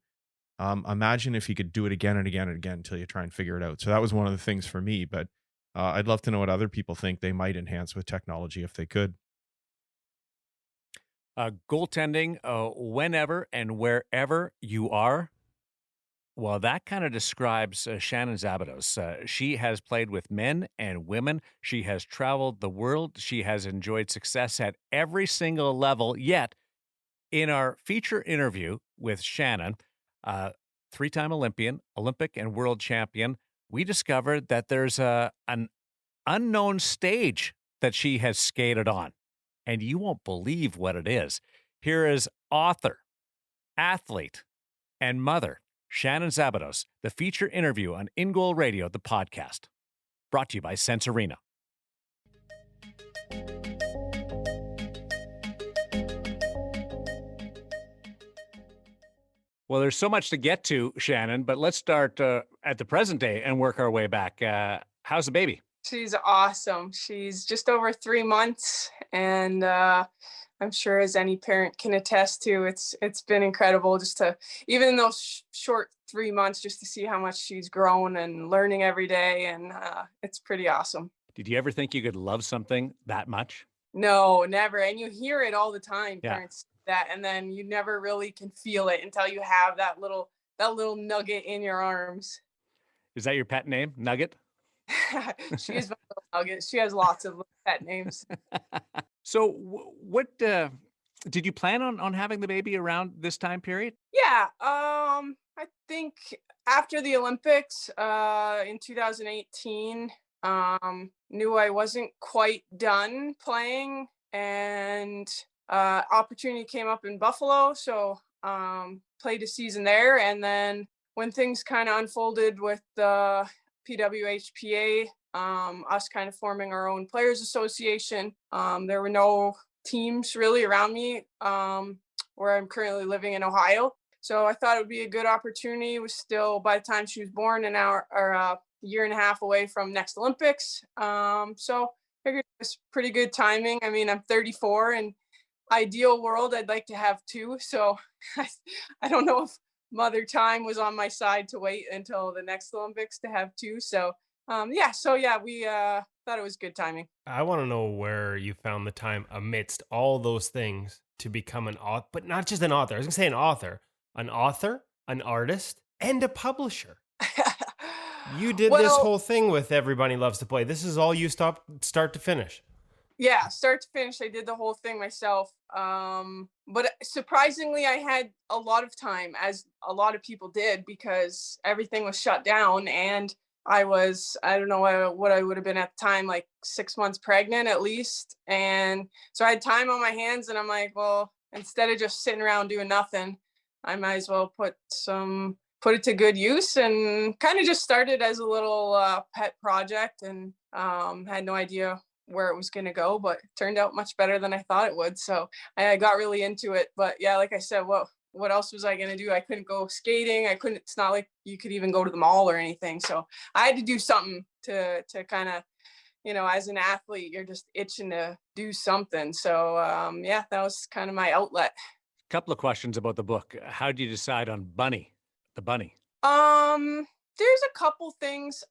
Imagine if you could do it again and again and again until you try and figure it out. So that was one of the things for me. But I'd love to know what other people think they might enhance with technology if they could. Goaltending, whenever and wherever you are. Well, that kind of describes Shannon Szabados. She has played with men and women. She has traveled the world. She has enjoyed success at every single level. Yet, in our feature interview with Shannon, three-time Olympian, Olympic and world champion, we discovered that there's an unknown stage that she has skated on, and you won't believe what it is. Here is author, athlete, and mother, Shannon Szabados, the feature interview on InGoal Radio, the podcast. Brought to you by Sense Arena. Well, there's so much to get to, Shannon, but let's start at the present day and work our way back. How's the baby? She's awesome. She's just over 3 months, and I'm sure, as any parent can attest to, it's been incredible just to, even in those short 3 months, just to see how much she's grown and learning every day, and it's pretty awesome. Did you ever think you could love something that much? No, never. And you hear it all the time, Yeah. parents that, and then you never really can feel it until you have that little nugget in your arms. Is that your pet name, Nugget? She is my little nugget. She has lots of little pet names. So what did you plan on having the baby around this time period? Yeah, I think after the Olympics in 2018, knew I wasn't quite done playing, and opportunity came up in Buffalo, so played a season there. And then when things kind of unfolded with the PWHPA, us kind of forming our own players association, there were no teams really around me where I'm currently living in Ohio. So I thought it would be a good opportunity. It was still, by the time she was born, an hour or a year and a half away from next Olympics. So I figured it was pretty good timing. I mean, I'm 34, and ideal world, I'd like to have 2. So I don't know if mother time was on my side to wait until the next Olympics to have 2. So we thought it was good timing. I want to know where you found the time amidst all those things to become an author, but not just an author. I was going to say an author, an artist, and a publisher. You did this whole thing with Everybody Loves to Play. This is all you start to finish. Yeah, start to finish, I did the whole thing myself. But surprisingly, I had a lot of time, as a lot of people did, because everything was shut down, and I was, I don't know what I would have been at the time, like 6 months pregnant at least. And so I had time on my hands, and I'm like, well, instead of just sitting around doing nothing, I might as well put it to good use, and kind of just started as a little pet project, and had no idea where it was going to go, but it turned out much better than I thought it would. So I got really into it. But yeah, like I said, what else was I going to do? I couldn't go skating. It's not like you could even go to the mall or anything. So I had to do something to kind of, as an athlete, you're just itching to do something. So that was kind of my outlet. Couple of questions about the book. How did you decide on the bunny? There's a couple things.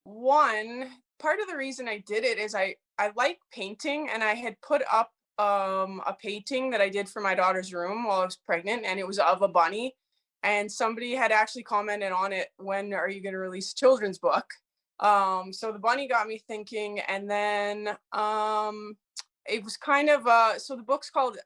One, part of the reason I did it is I like painting, and I had put up a painting that I did for my daughter's room while I was pregnant, and it was of a bunny, and somebody had actually commented on it, when are you going to release a children's book? So the bunny got me thinking, and then it was kind of so the book's called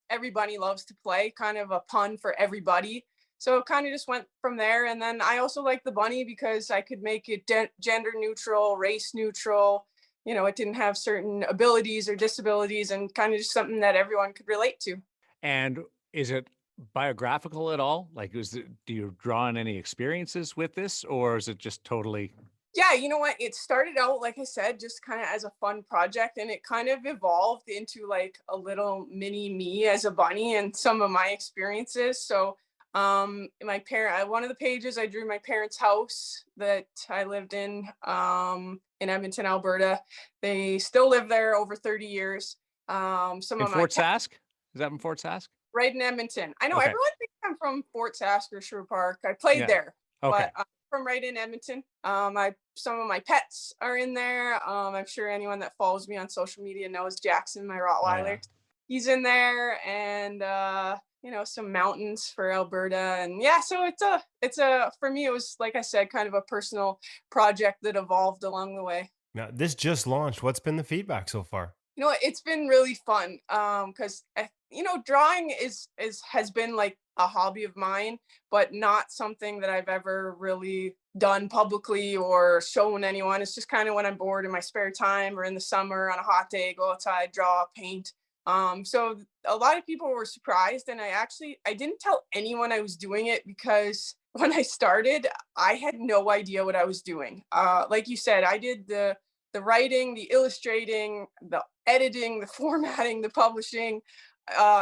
Everybody Loves to Play, kind of a pun for everybody. So it kind of just went from there. And then I also like the bunny because I could make it gender neutral, race neutral. It didn't have certain abilities or disabilities, and kind of just something that everyone could relate to. And is it biographical at all? Like, do you draw on any experiences with this, or is it just totally? Yeah, you know what? It started out, like I said, just kind of as a fun project, and it kind of evolved into like a little mini me as a bunny and some of my experiences. So one of the pages, I drew my parents' house that I lived in Edmonton, Alberta. They still live there over 30 years. In Fort Sask? Is that in Fort Sask? Right in Edmonton. I know, okay. Everyone thinks I'm from Fort Sask or Sherwood Park. I played there, okay. But I'm from right in Edmonton. Some of my pets are in there. I'm sure anyone that follows me on social media knows Jackson, my Rottweiler. Oh, yeah. He's in there, and some mountains for Alberta. And yeah, so it's a for me, it was, like I said, kind of a personal project that evolved along the way. Now, this just launched. What's been the feedback so far? It's been really fun. Because drawing has been like a hobby of mine, but not something that I've ever really done publicly or shown anyone. It's just kind of when I'm bored in my spare time or in the summer on a hot day, go outside, draw, paint. So a lot of people were surprised, and I didn't tell anyone I was doing it because when I started, I had no idea what I was doing. Like you said, I did the writing, the illustrating, the editing, the formatting, the publishing.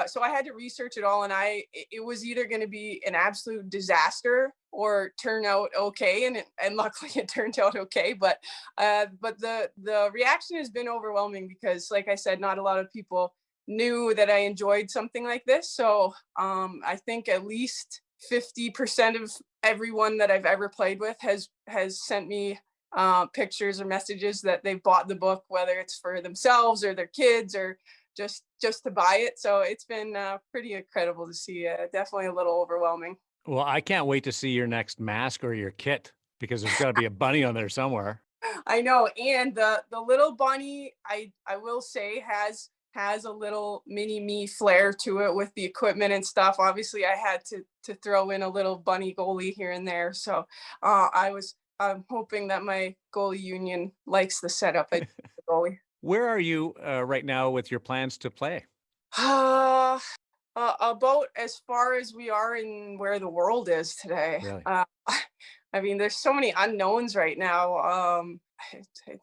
So I had to research it all, and it was either going to be an absolute disaster or turn out okay, and luckily it turned out okay. But the reaction has been overwhelming because, like I said, not a lot of people knew that I enjoyed something like this. So I think at least 50% of everyone that I've ever played with has sent me pictures or messages that they've bought the book, whether it's for themselves or their kids or just to buy it. So it's been pretty incredible to see. Definitely a little overwhelming. Well, I can't wait to see your next mask or your kit because there's got to be a bunny on there somewhere. I know, and the little bunny, I will say, has a little mini me flair to it with the equipment and stuff. Obviously, I had to throw in a little bunny goalie here and there. So I'm hoping that my goalie union likes the setup at the goalie. Where are you right now with your plans to play? About as far as we are in where the world is today. Really? I mean, there's so many unknowns right now.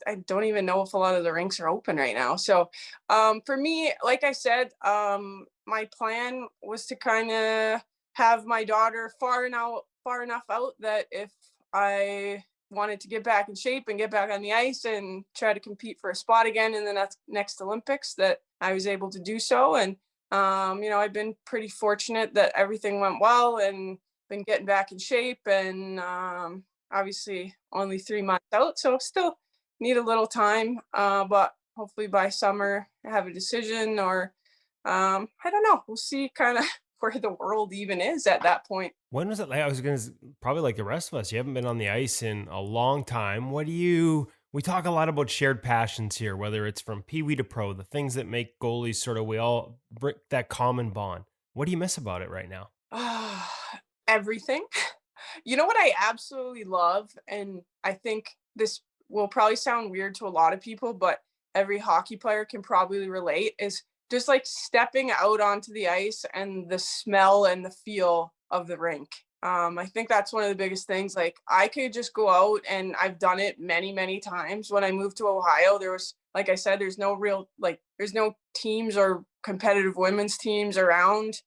I don't even know if a lot of the rinks are open right now. So for me, like I said, my plan was to kind of have my daughter far enough out that if I wanted to get back in shape and get back on the ice and try to compete for a spot again in the next Olympics, that I was able to do so. And, I've been pretty fortunate that everything went well and been getting back in shape, and obviously only 3 months out. So still need a little time, but hopefully by summer I have a decision, or I don't know. We'll see kind of where the world even is at that point. When was it? Like, I was going to probably like the rest of us. You haven't been on the ice in a long time. We talk a lot about shared passions here, whether it's from Pee Wee to pro, the things that make goalies sort of, we all bring that common bond. What do you miss about it right now? Everything. You know what I absolutely love, and I think this will probably sound weird to a lot of people, but every hockey player can probably relate, is just like stepping out onto the ice and the smell and the feel of the rink. I think that's one of the biggest things. Like, I could just go out, and I've done it many, many times. When I moved to Ohio, there was, like I said, there's no teams or competitive women's teams around.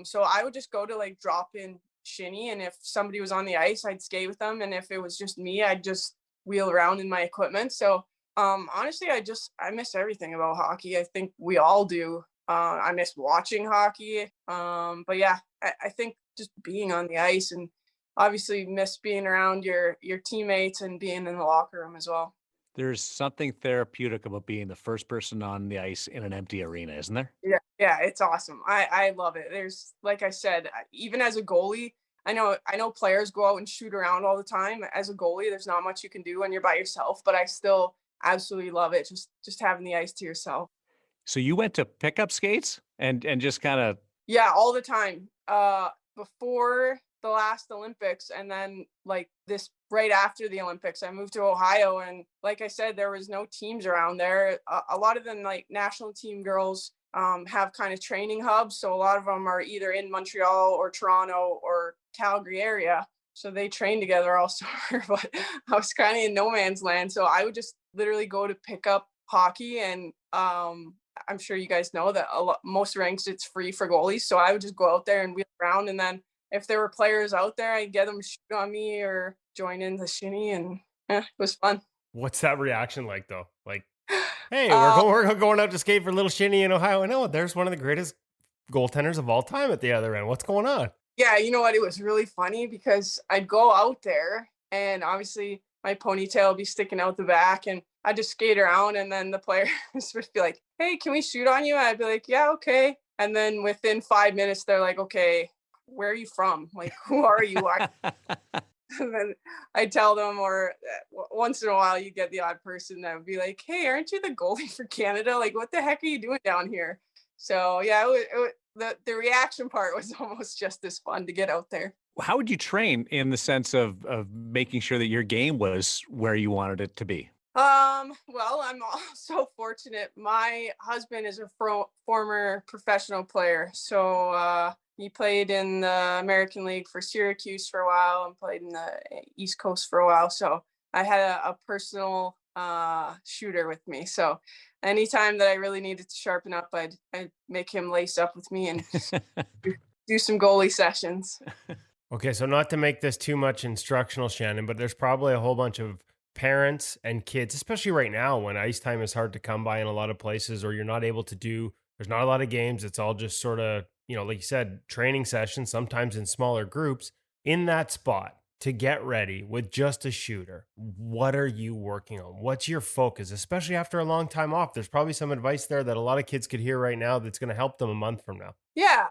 So I would just go to like drop in shinny, and if somebody was on the ice, I'd skate with them, and if it was just me, I'd just wheel around in my equipment. So honestly, I miss everything about hockey. I think we all do. I miss watching hockey. But yeah, I think just being on the ice, and obviously miss being around your teammates and being in the locker room as well. There's something therapeutic about being the first person on the ice in an empty arena, isn't there? Yeah, it's awesome. I love it. There's, like I said, even as a goalie, I know players go out and shoot around all the time. As a goalie, there's not much you can do when you're by yourself, but I still absolutely love it. Just having the ice to yourself. So you went to pick up skates and just kind of... Yeah, all the time. Before the last Olympics, and then like this right after the Olympics, I moved to Ohio, and like I said, there was no teams around there. A lot of them, like national team girls, have kind of training hubs. So a lot of them are either in Montreal or Toronto or Calgary area. So they train together all summer, but I was kind of in no man's land. So I would just literally go to pick up hockey, and I'm sure you guys know that most rinks it's free for goalies. So I would just go out there and wheel around, and then if there were players out there, I'd get them to shoot on me or join in the shinny, and it was fun. What's that reaction like though? Like, hey, we're going out to skate for a little shinny in Ohio. No, there's one of the greatest goaltenders of all time at the other end. What's going on? Yeah, you know what? It was really funny because I'd go out there, and obviously my ponytail would be sticking out the back, and I'd just skate around, and then the players would be like, hey, can we shoot on you? And I'd be like, yeah, okay. And then within 5 minutes, they're like, okay, where are you from? Like, who are you? And then I tell them, or once in a while you get the odd person that would be like, hey, aren't you the goalie for Canada? Like, what the heck are you doing down here? So yeah, the reaction part was almost just as fun to get out there. How would you train in the sense of making sure that your game was where you wanted it to be? Well, I'm also fortunate. My husband is a former professional player. So, he played in the American League for Syracuse for a while and played in the East Coast for a while. So I had a personal, shooter with me. So anytime that I really needed to sharpen up, I'd make him lace up with me and do some goalie sessions. Okay, so not to make this too much instructional, Shannon, but there's probably a whole bunch of parents and kids, especially right now when ice time is hard to come by in a lot of places, or you're not able to do, there's not a lot of games. It's all just sort of, like you said, training sessions, sometimes in smaller groups. In that spot to get ready with just a shooter, what are you working on? What's your focus, especially after a long time off? There's probably some advice there that a lot of kids could hear right now that's going to help them a month from now. Yeah.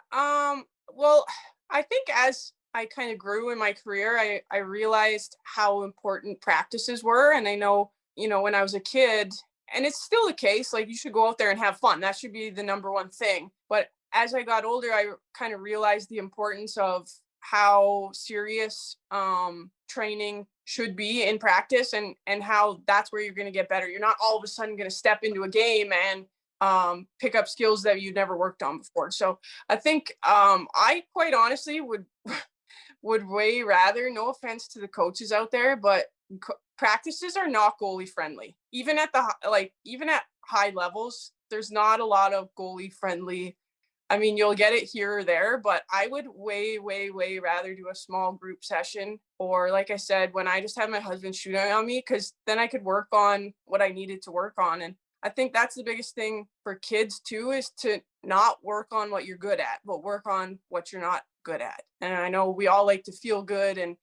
Well, I think as I kind of grew in my career, I realized how important practices were. And I know, when I was a kid, and it's still the case, like you should go out there and have fun. That should be the number one thing. But as I got older, I kind of realized the importance of how serious training should be in practice, and how that's where you're going to get better. You're not all of a sudden going to step into a game and pick up skills that you never worked on before. So I think I quite honestly would way rather, no offense to the coaches out there, but practices are not goalie friendly. Even at high levels, there's not a lot of goalie friendly. I mean, you'll get it here or there, but I would way rather do a small group session, or like I said, when I just have my husband shooting on me, because then I could work on what I needed to work on. And I think that's the biggest thing for kids too, is to not work on what you're good at, but work on what you're not good at. And I know we all like to feel good and,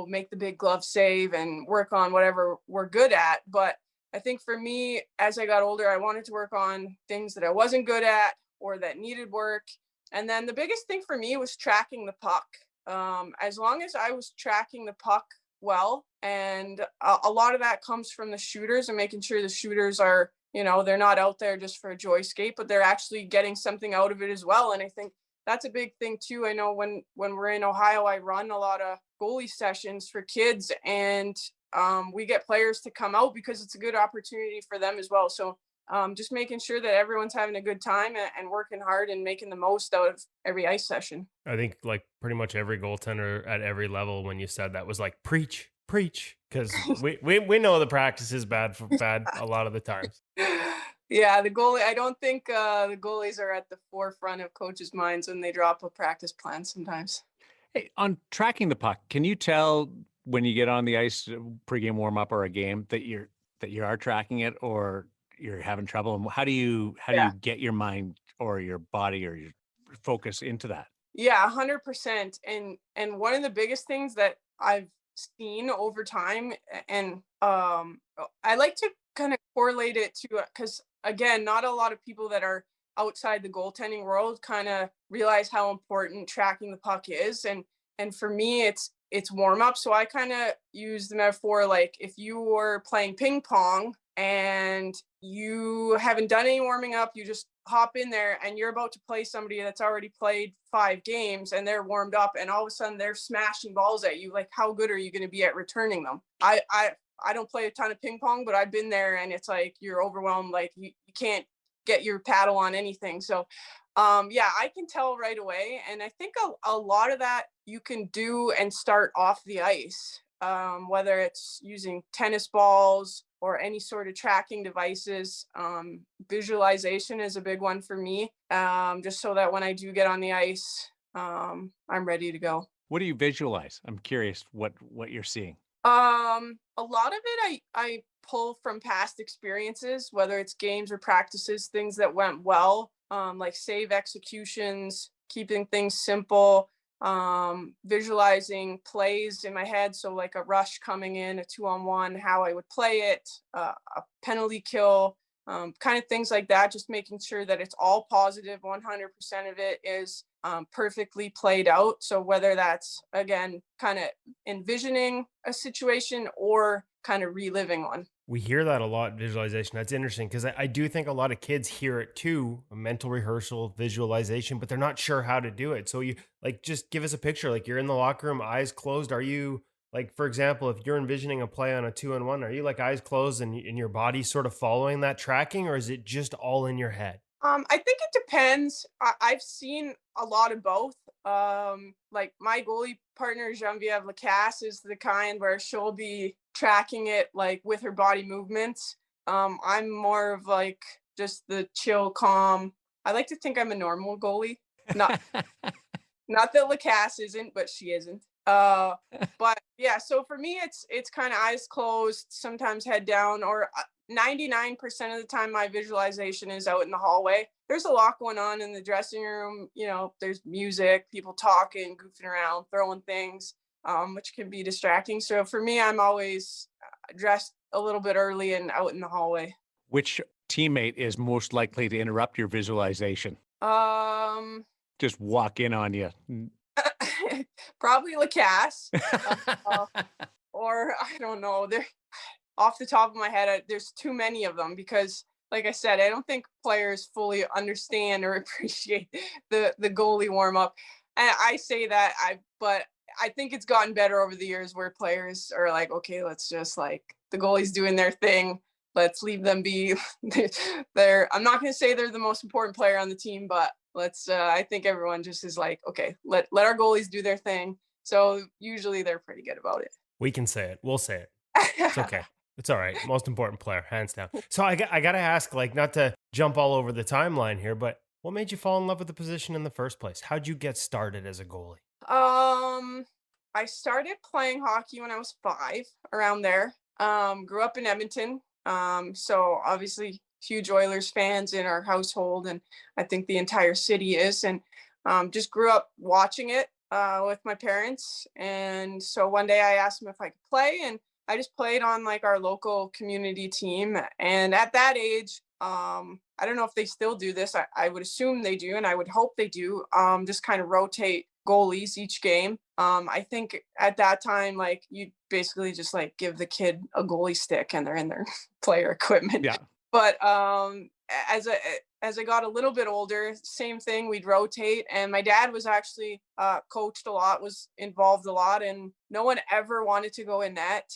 make the big glove save and work on whatever we're good at. But I think for me, as I got older, I wanted to work on things that I wasn't good at or that needed work. And then the biggest thing for me was tracking the puck. As long as I was tracking the puck well, and a lot of that comes from the shooters and making sure the shooters are, they're not out there just for a joyscape, but they're actually getting something out of it as well. And I think that's a big thing too. I know when we're in Ohio, I run a lot of goalie sessions for kids, and we get players to come out because it's a good opportunity for them as well. So just making sure that everyone's having a good time and working hard and making the most out of every ice session. I think like pretty much every goaltender at every level, when you said that, was like, preach, because we know the practice is bad a lot of the times. Yeah, the goalie, I don't think the goalies are at the forefront of coaches' minds when they drop a practice plan sometimes. Hey, on tracking the puck, can you tell when you get on the ice, pregame warm up or a game, that you are tracking it, or you're having trouble? And how do you get your mind or your body or your focus into that? Yeah, 100%. And one of the biggest things that I've seen over time, and I like to kind of correlate it to, because again, not a lot of people that are outside the goaltending world kind of realize how important tracking the puck is. And for me, it's warm up. So I kind of use the metaphor, like if you were playing ping pong and you haven't done any warming up, you just hop in there and you're about to play somebody that's already played 5 games and they're warmed up, and all of a sudden they're smashing balls at you. Like, how good are you going to be at returning them? I don't play a ton of ping pong, but I've been there, and it's like you're overwhelmed. Like you can't get your paddle on anything. So yeah, I can tell right away. And I think a lot of that you can do and start off the ice, whether it's using tennis balls or any sort of tracking devices. Visualization is a big one for me, just so that when I do get on the ice, I'm ready to go. What do you visualize? I'm curious what you're seeing. A lot of it I pull from past experiences, whether it's games or practices, things that went well, like save executions, keeping things simple, visualizing plays in my head. So like a rush coming in, a 2-on-1, how I would play it, a penalty kill, kind of things like that, just making sure that it's all positive, 100% of it is perfectly played out. So whether that's, again, kind of envisioning a situation or kind of reliving one. We hear that a lot, visualization. That's interesting because I do think a lot of kids hear it too, a mental rehearsal, visualization, but they're not sure how to do it. So you like, just give us a picture. Like you're in the locker room, eyes closed. Are you like, for example, if you're envisioning a play on a 2-on-1, are you like eyes closed and your body sort of following that tracking, or is it just all in your head? I think it depends. I've seen a lot of both. Like my goalie partner, Genevieve Lacasse, is the kind where she'll be tracking it like with her body movements. I'm more of like just the chill, calm. I like to think I'm a normal goalie. Not not that Lacasse isn't, but she isn't. But yeah, so for me, it's kind of eyes closed, sometimes head down, or 99% of the time my visualization is out in the hallway. There's a lot going on in the dressing room. You know, there's music, people talking, goofing around, throwing things, which can be distracting. So for me, I'm always dressed a little bit early and out in the hallway. Which teammate is most likely to interrupt your visualization? Just walk in on you. Probably Lacasse. Or I don't know. They're off the top of my head. There's too many of them because, like I said, I don't think players fully understand or appreciate the goalie warm up. And I say that, but I think it's gotten better over the years where players are like, okay, let's just like the goalie's doing their thing. Let's leave them be. I'm not going to say they're the most important player on the team, but I think everyone just is like, okay, let our goalies do their thing. So usually they're pretty good about it. We can say it. We'll say it. It's okay. It's all right. Most important player, hands down. So I got to ask, like, not to jump all over the timeline here, but what made you fall in love with the position in the first place? How'd you get started as a goalie? I started playing hockey when I was 5, around there. Grew up in Edmonton. So obviously huge Oilers fans in our household, and I think the entire city is, and just grew up watching it with my parents. And so one day I asked them if I could play, and I just played on like our local community team. And at that age, I don't know if they still do this. I would assume they do, and I would hope they do. Just kind of rotate goalies each game. I think at that time, like you basically just like give the kid a goalie stick and they're in their player equipment. Yeah. But as I got a little bit older, same thing, we'd rotate. And my dad was actually coached a lot, was involved a lot, and no one ever wanted to go in net.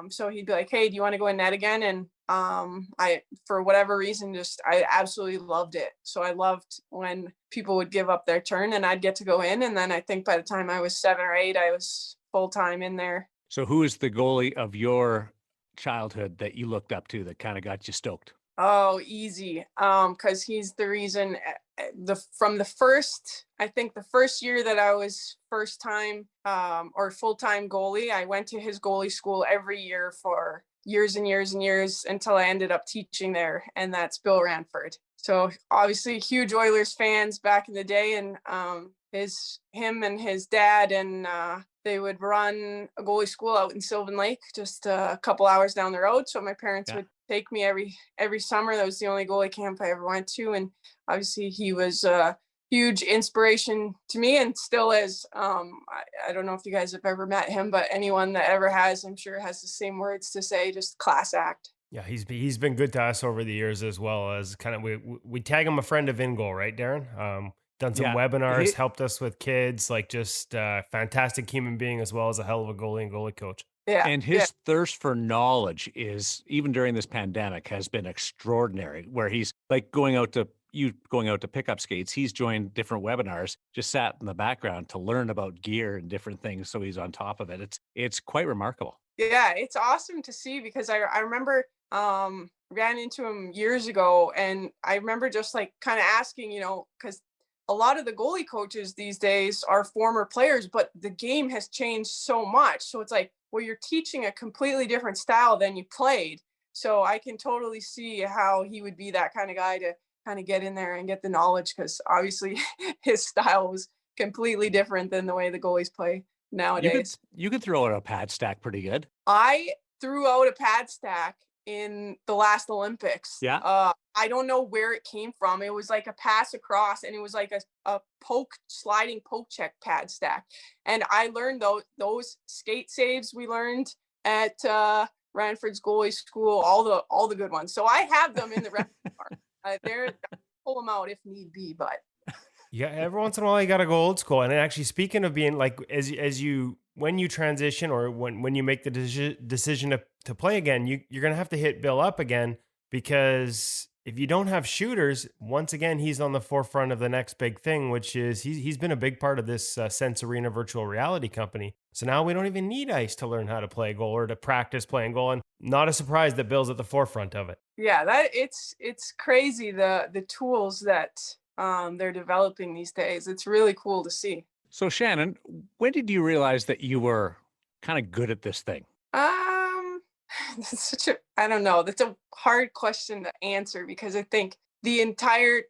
So he'd be like, hey, do you want to go in net again? And I, for whatever reason, I absolutely loved it. So I loved when people would give up their turn and I'd get to go in. And then I think by the time I was 7 or 8, I was full time in there. So who is the goalie of your childhood that you looked up to that kind of got you stoked? Oh, easy. Because he's the reason from the first, I think the first year that I was first time or full-time goalie, I went to his goalie school every year for years and years and years until I ended up teaching there, and that's Bill Ranford. So obviously huge Oilers fans back in the day, and him and his dad, and they would run a goalie school out in Sylvan Lake, just a couple hours down the road. So my parents would take me every summer. That was the only goalie camp I ever went to, and obviously he was a huge inspiration to me and still is. I don't know if you guys have ever met him, but anyone that ever has, I'm sure has the same words to say, just class act. Yeah, he's been good to us over the years, as well as kind of we tag him a friend of InGoal, right, Darren? Done some webinars, helped us with kids, like just fantastic human being, as well as a hell of a goalie and goalie coach. Yeah. And his thirst for knowledge is, even during this pandemic, has been extraordinary, where he's like going out to pick up skates. He's joined different webinars, just sat in the background to learn about gear and different things. So he's on top of it. It's quite remarkable. Yeah, it's awesome to see, because I remember ran into him years ago, and I remember just like kind of asking, because a lot of the goalie coaches these days are former players, but the game has changed so much. So it's like, well, you're teaching a completely different style than you played. So I can totally see how he would be that kind of guy to kind of get in there and get the knowledge, because obviously his style was completely different than the way the goalies play nowadays. You could throw out a pad stack pretty good. I threw out a pad stack in the last Olympics. Yeah. I don't know where it came from. It was like a pass across, and it was like a sliding poke check pad stack. And I learned those skate saves we learned at Ranford's goalie school, all the good ones. So I have them in the repertoire. They're pull them out if need be, but Yeah, every once in a while you got to go old school. And actually, speaking of being like, as you when you transition or when you make the decision to play again, you're gonna have to hit Bill up again, because if you don't have shooters, once again he's on the forefront of the next big thing, which is he's been a big part of this Sense Arena virtual reality company. So now we don't even need ice to learn how to play goal or to practice playing goal, and not a surprise that Bill's at the forefront of it. yeah, it's crazy the tools that they're developing these days. It's really cool to see. So Shannon, when did you realize that you were kind of good at this thing? That's I don't know. That's a hard question to answer, because I think the entire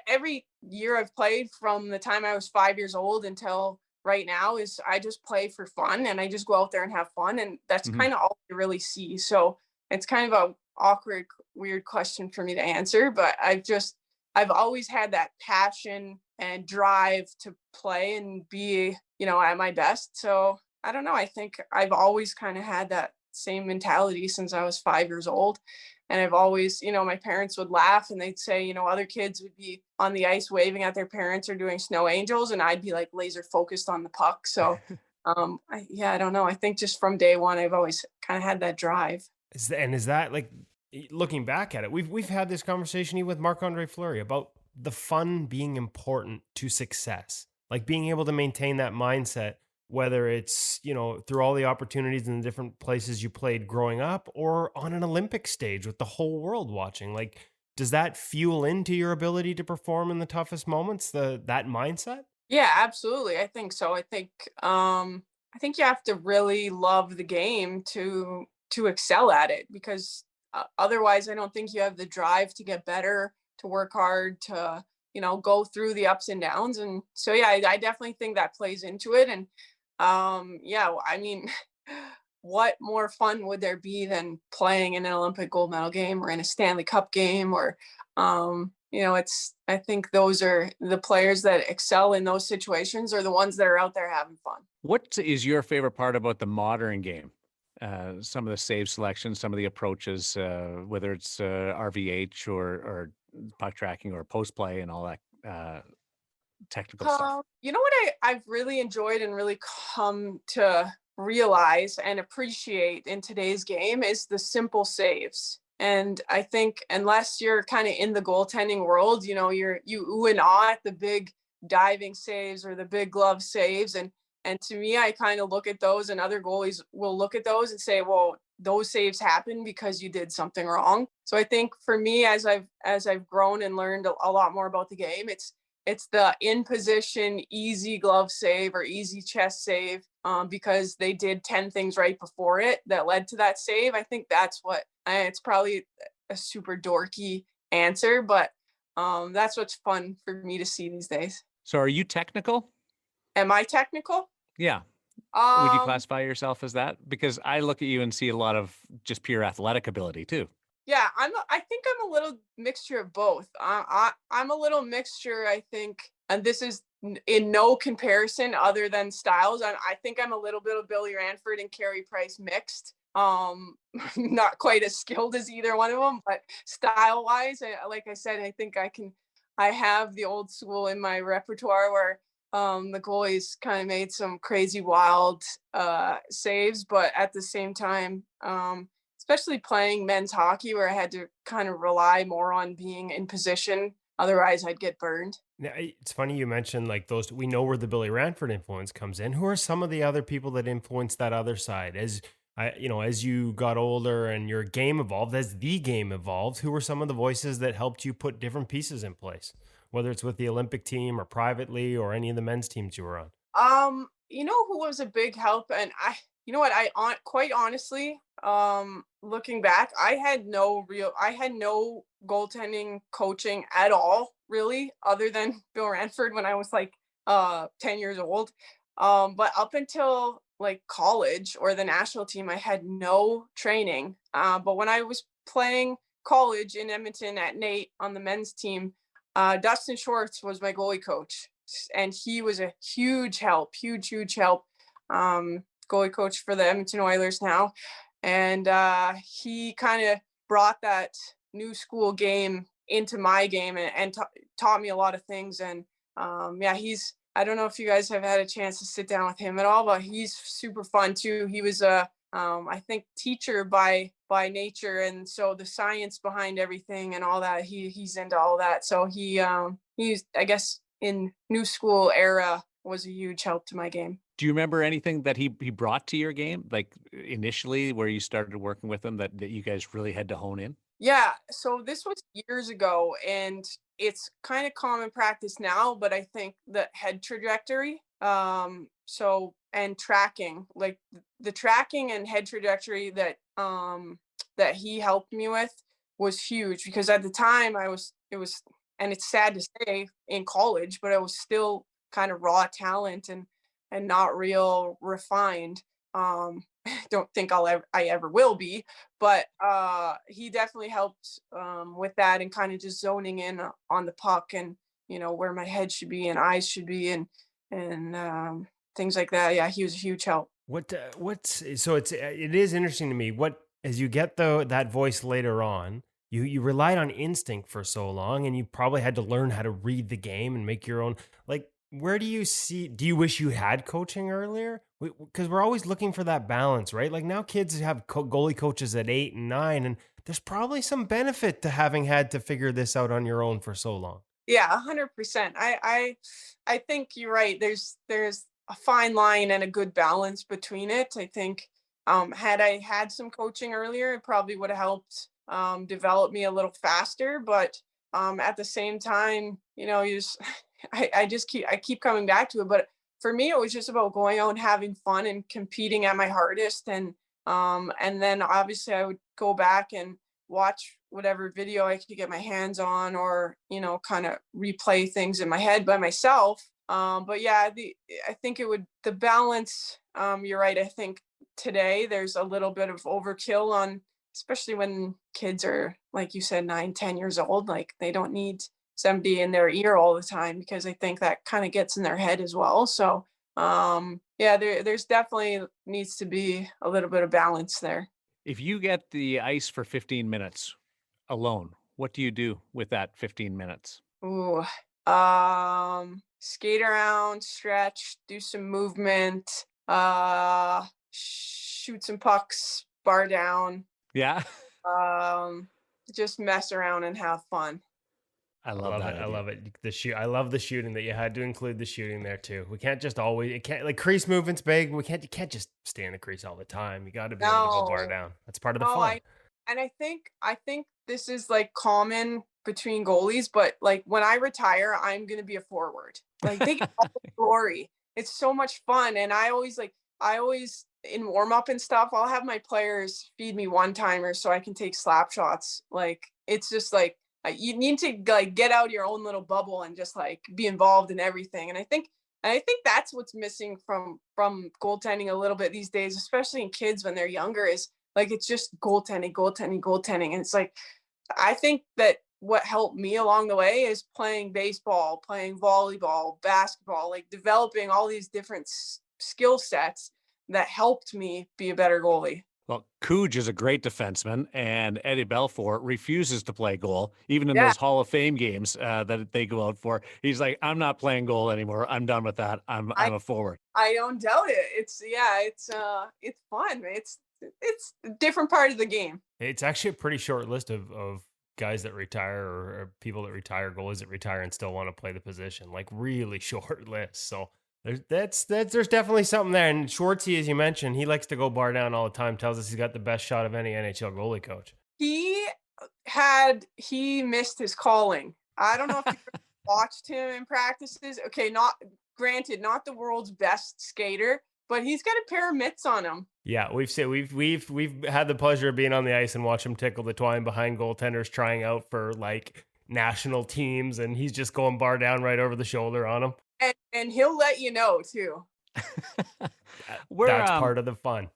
every year I've played from the time I was 5 years old until right now is I just play for fun, and I just go out there and have fun, and that's kind of all you really see. So it's kind of a awkward, weird question for me to answer, but I've always had that passion and drive to play and be, at my best. So I don't know. I think I've always kind of had that same mentality since I was 5 years old. And I've always, my parents would laugh and they'd say, other kids would be on the ice waving at their parents or doing snow angels, and I'd be like laser focused on the puck. So I don't know. I think just from day one, I've always kind of had that drive. Is that like, looking back at it, we've had this conversation even with Marc-Andre Fleury about the fun being important to success, like being able to maintain that mindset, whether it's, through all the opportunities in the different places you played growing up or on an Olympic stage with the whole world watching. Like, does that fuel into your ability to perform in the toughest moments, that mindset? Yeah, absolutely. I think so. I think you have to really love the game to excel at it, because otherwise I don't think you have the drive to get better, to work hard, to go through the ups and downs. And so I definitely think that plays into it. And I mean, what more fun would there be than playing in an Olympic gold medal game or in a Stanley Cup game, or I think those are the players that excel in those situations are the ones that are out there having fun. What is your favorite part about the modern game? Some of the save selections, some of the approaches, whether it's RVH or puck tracking or post play and all that technical stuff. What I've really enjoyed and really come to realize and appreciate in today's game is the simple saves. And I think unless you're kind of in the goaltending world, you ooh and ah at the big diving saves or the big glove saves. And to me, I kind of look at those, and other goalies will look at those and say, well, those saves happen because you did something wrong. So I think for me, as I've grown and learned a lot more about the game, it's the in position, easy glove save or easy chest save, because they did 10 things right before it that led to that save. I think that's what, it's probably a super dorky answer, but that's what's fun for me to see these days. So are you technical? Am I technical? Yeah. Would you classify yourself as that? Because I look at you and see a lot of just pure athletic ability too. Yeah, I think I'm a little mixture of both. I'm a little mixture, I think, and this is in no comparison other than styles. I think I'm a little bit of Billy Ranford and Carey Price mixed. Not quite as skilled as either one of them, but style wise, like I said, I think I have the old school in my repertoire where the goalies kind of made some crazy wild saves, but at the same time, especially playing men's hockey where I had to kind of rely more on being in position. Otherwise I'd get burned. Now, it's funny you mentioned like those, we know where the Billy Ranford influence comes in. Who are some of the other people that influence that other side? As you got older and your game evolved, as the game evolved, who were some of the voices that helped you put different pieces in place, whether it's with the Olympic team or privately or any of the men's teams you were on? Who was a big help, and quite honestly, looking back, I had no goaltending coaching at all, really, other than Bill Ranford when I was like 10 years old. But up until like college or the national team, I had no training. But when I was playing college in Edmonton at Nate on the men's team, Dustin Schwartz was my goalie coach, and he was a huge help. Goalie coach for the Edmonton Oilers now, and he kind of brought that new school game into my game and taught me a lot of things. And I don't know if you guys have had a chance to sit down with him at all, but he's super fun too. He was a I think teacher by nature, and so the science behind everything and all that, he's into all that. So he's, I guess, in new school era, was a huge help to my game. Do you remember anything that he brought to your game, like initially where you started working with him, that you guys really had to hone in? Yeah, so this was years ago, and it's kind of common practice now, but I think the head trajectory, and tracking, like the tracking and head trajectory that he helped me with was huge, because at the time and it's sad to say, in college, but I was still kind of raw talent and not real refined. Don't think I ever will be, but he definitely helped with that, and kind of just zoning in on the puck, and where my head should be and eyes should be, and things like that. Yeah, he was a huge help. It is interesting to me, as you get that voice later on, you relied on instinct for so long, and you probably had to learn how to read the game and make your own. Like, where do you wish you had coaching earlier? Because we're always looking for that balance, right? Like, now kids have goalie coaches at 8 and 9, and there's probably some benefit to having had to figure this out on your own for so long. Yeah, 100%. I think you're right. There's a fine line and a good balance between it. I think had I had some coaching earlier, it probably would have helped develop me a little faster. But at the same time, I keep coming back to it. But for me, it was just about going out and having fun and competing at my hardest. And then obviously I would go back and watch whatever video I could get my hands on, or, kind of replay things in my head by myself. But yeah, I think the balance, you're right. I think today there's a little bit of overkill on, especially when kids are, like you said, 9-10 years old. Like, they don't need somebody in their ear all the time, because I think that kind of gets in their head as well. So there's definitely needs to be a little bit of balance there. If you get the ice for 15 minutes alone, what do you do with that 15 minutes? Ooh, skate around, stretch, do some movement, shoot some pucks, bar down. Yeah. Just mess around and have fun. I love that. I love it. I love the shooting, that you had to include the shooting there too. We can't just like, crease movement's big. You can't just stay in the crease all the time. You got to be able to go bar down. That's part of the fun. I think this is like common between goalies, but like, when I retire, I'm going to be a forward. Like, they get all the glory. It's so much fun. And I always in warm up and stuff, I'll have my players feed me one-timers so I can take slap shots. Like, it's just like, you need to like get out of your own little bubble and just like be involved in everything. And I think that's what's missing from goaltending a little bit these days, especially in kids when they're younger, is like, it's just goaltending. And it's like, I think that what helped me along the way is playing baseball, playing volleyball, basketball, like developing all these different skill sets that helped me be a better goalie. Well, Cooge is a great defenseman, and Eddie Belfour refuses to play goal, even in those Hall of Fame games that they go out for. He's like, I'm not playing goal anymore. I'm done with that. I'm a forward. I don't doubt it. It's fun. It's a different part of the game. It's actually a pretty short list of guys that retire, or people that retire, goalies that retire and still want to play the position. Like, really short list. So there's definitely something there. And Schwartzy, as you mentioned, he likes to go bar down all the time. Tells us he's got the best shot of any NHL goalie coach. He missed his calling. I don't know if you watched him in practices. Okay, not the world's best skater, but he's got a pair of mitts on him. Yeah, we've had the pleasure of being on the ice and watch him tickle the twine behind goaltenders trying out for like national teams, and he's just going bar down right over the shoulder on him. And he'll let you know too. That's part of the fun.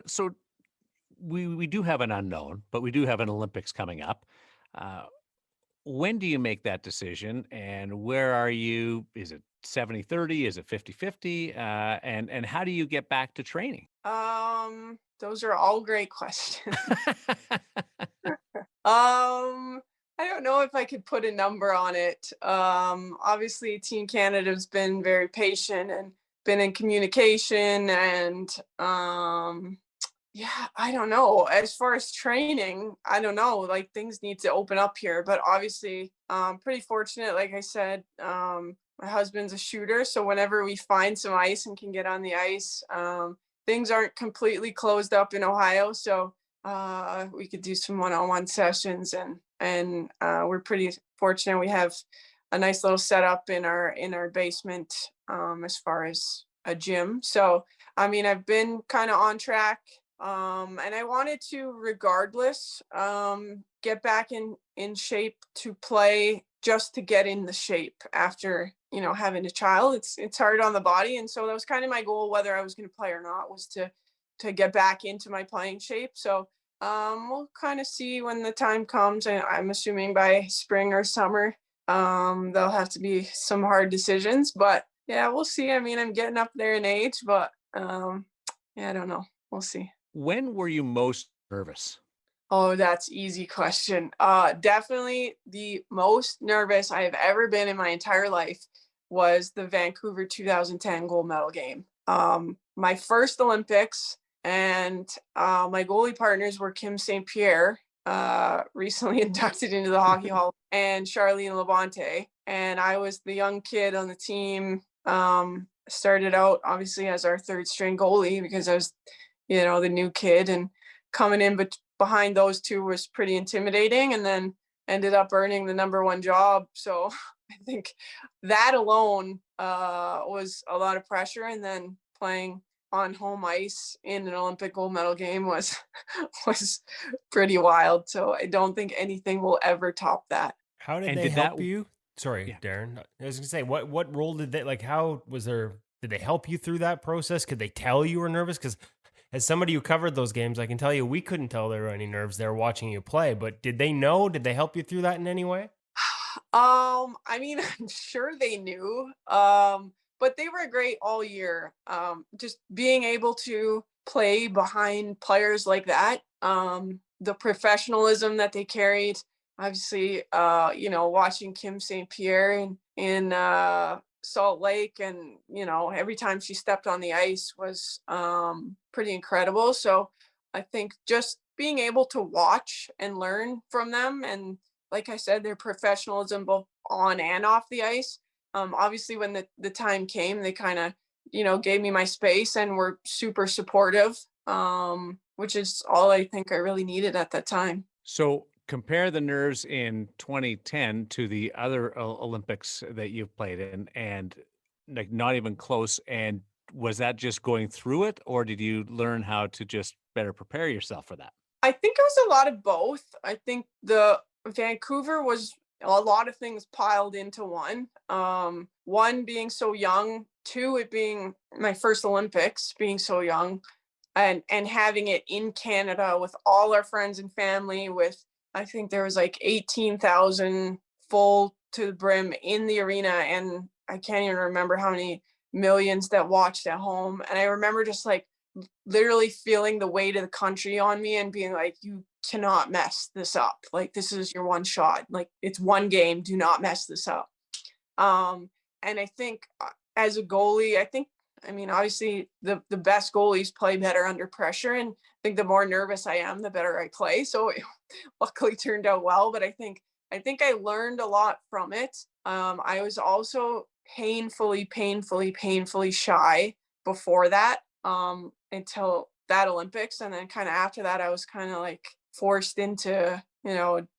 So we do have an unknown, but we do have an Olympics coming up. Uh, when do you make that decision, and where are you? Is it 70-30? Is it 50-50? And how do you get back to training? Those are all great questions. I don't know if I could put a number on it. Obviously Team Canada's been very patient and been in communication, and yeah, I don't know. As far as training, I don't know. Like, things need to open up here, but obviously, pretty fortunate. Like I said, my husband's a shooter, so whenever we find some ice and can get on the ice, things aren't completely closed up in Ohio, so we could do some one-on-one sessions, and we're pretty fortunate. We have a nice little setup in our basement, as far as a gym. So I mean, I've been kind of on track. And I wanted to, regardless, get back in shape to play, just to get in the shape after, having a child. It's hard on the body. And so that was kind of my goal, whether I was going to play or not, was to get back into my playing shape. So we'll kind of see when the time comes. I'm assuming by spring or summer, there'll have to be some hard decisions, but yeah, we'll see. I mean, I'm getting up there in age, but yeah, I don't know. We'll see. When were you most nervous? Oh, that's easy question. Definitely the most nervous I have ever been in my entire life was the Vancouver 2010 gold medal game. My first Olympics, and my goalie partners were Kim St. Pierre, recently inducted into the Hockey Hall, and Charlene Labonte. And I was the young kid on the team. Started out obviously as our third string goalie because I was, the new kid, and coming in behind those two was pretty intimidating, and then ended up earning the number one job. So I think that alone was a lot of pressure, and then playing on home ice in an Olympic gold medal game was pretty wild. So I don't think anything will ever top that. How did they help you? Sorry, yeah. Darren. I was gonna say, what role did they, how was there, did they help you through that process? Could they tell you were nervous? Because as somebody who covered those games, I can tell you we couldn't tell there were any nerves there watching you play, but did they know? Did they help you through that in any way? I mean, I'm sure they knew, but they were great all year. Just being able to play behind players like that, the professionalism that they carried, obviously, watching Kim St. Pierre in Salt Lake, and every time she stepped on the ice was pretty incredible. So I think just being able to watch and learn from them, and like I said, their professionalism both on and off the ice. Obviously when the time came, they kind of gave me my space and were super supportive, which is all I think I really needed at that time. So compare the nerves in 2010 to the other Olympics that you've played in, and like not even close. And was that just going through it, or did you learn how to just better prepare yourself for that? I think it was a lot of both. I think the Vancouver was a lot of things piled into one. One, being so young. Two, it being my first Olympics, being so young, and having it in Canada with all our friends and family, with I think there was like 18,000 full to the brim in the arena, and I can't even remember how many millions that watched at home. And I remember just like literally feeling the weight of the country on me and being like, you cannot mess this up. Like, this is your one shot. Like, it's one game. Do not mess this up. And I think as a goalie, obviously the best goalies play better under pressure. And I think the more nervous I am, the better I play. So it luckily turned out well, but I think I learned a lot from it. I was also painfully shy before that, until that Olympics. And then kind of after that, I was kind of like forced into,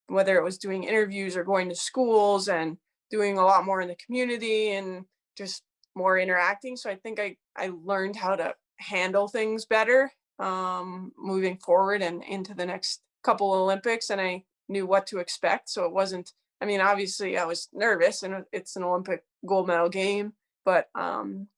whether it was doing interviews or going to schools and doing a lot more in the community and just more interacting. So I think I learned how to handle things better, moving forward and into the next couple Olympics, and I knew what to expect. So it wasn't, obviously I was nervous, and it's an Olympic gold medal game, but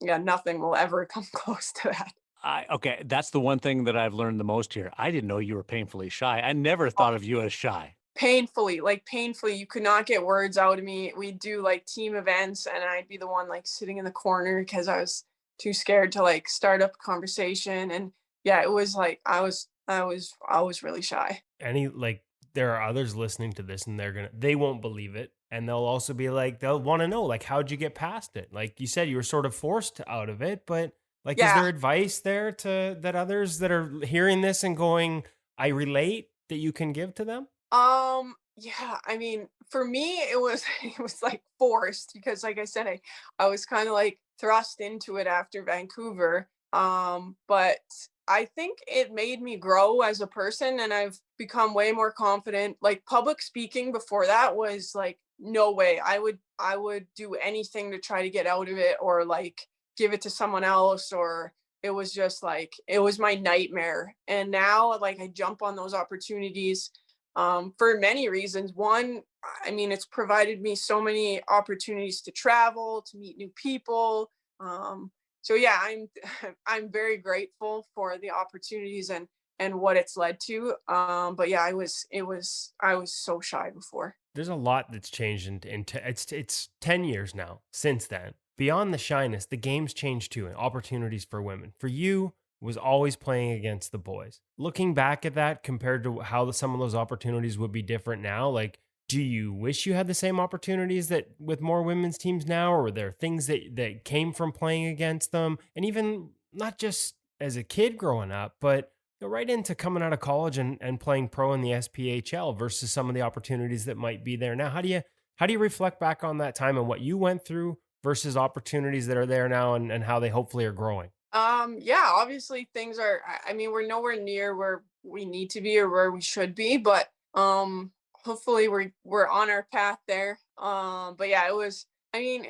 nothing will ever come close to that. Okay, that's the one thing that I've learned the most here. I didn't know you were painfully shy. I never thought of you as shy. Painfully, like painfully, you could not get words out of me. We'd do like team events and I'd be the one like sitting in the corner because I was too scared to like start up a conversation. And yeah, it was like I was really shy. Any like there are others listening to this and they won't believe it. And they'll also be like, they'll want to know, like, how'd you get past it? Like you said, you were sort of forced out of it, but like, is Yeah. there advice there to that others that are hearing this and going, I relate, that you can give to them? Yeah, I mean, for me, it was it was like forced because like I said, I was kind of like thrust into it after Vancouver. But I think it made me grow as a person and I've become way more confident. Like public speaking before that was like no way. I would do anything to try to get out of it or like give it to someone else or it was just like it was my nightmare. And now like I jump on those opportunities for many reasons. One, I mean, it's provided me so many opportunities to travel, to meet new people. So yeah, I'm I'm very grateful for the opportunities and what it's led to. But yeah, I was so shy before. There's a lot that's changed it's 10 years now since then. Beyond the shyness, the game's changed too, and opportunities for women. For you, was always playing against the boys. Looking back at that compared to how some of those opportunities would be different now, like, do you wish you had the same opportunities that with more women's teams now, or were there things that came from playing against them? And even not just as a kid growing up, but right into coming out of college and playing pro in the SPHL versus some of the opportunities that might be there now. How do you reflect back on that time and what you went through versus opportunities that are there now and how they hopefully are growing? Yeah, obviously things are, I mean, we're nowhere near where we need to be or where we should be, but hopefully we're on our path there. But yeah, it was, I mean,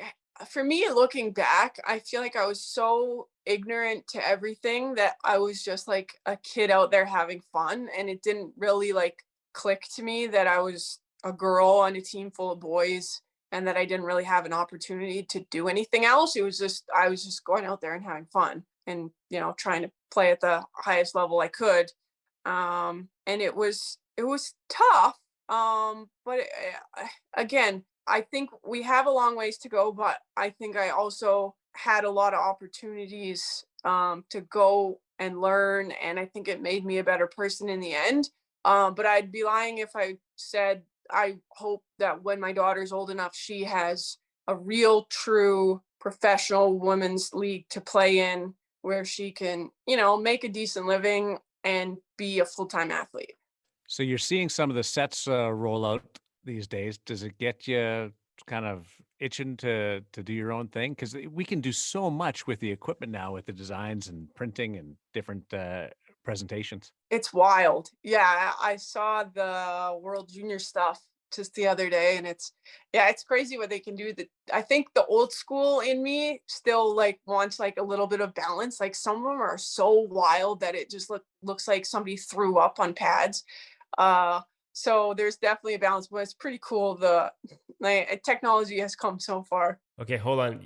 for me looking back, I feel like I was so ignorant to everything that I was just like a kid out there having fun and it didn't really like click to me that I was a girl on a team full of boys and that I didn't really have an opportunity to do anything else. It was just I was just going out there and having fun and trying to play at the highest level I could. And it was tough. But again, I think we have a long ways to go, but I think I also had a lot of opportunities to go and learn, and I think it made me a better person in the end. But I'd be lying if I said I hope that when my daughter's old enough, she has a real, true professional women's league to play in where she can, make a decent living and be a full-time athlete. So you're seeing some of the sets roll out these days. Does it get you kind of itching to do your own thing? Because we can do so much with the equipment now, with the designs and printing and different presentations. It's wild. Yeah, I saw the World Junior stuff just the other day and it's crazy what they can do. That I think the old school in me still like wants like a little bit of balance. Like some of them are so wild that it just looks like somebody threw up on pads. So there's definitely a balance, but it's pretty cool. The technology has come so far. Okay, hold on.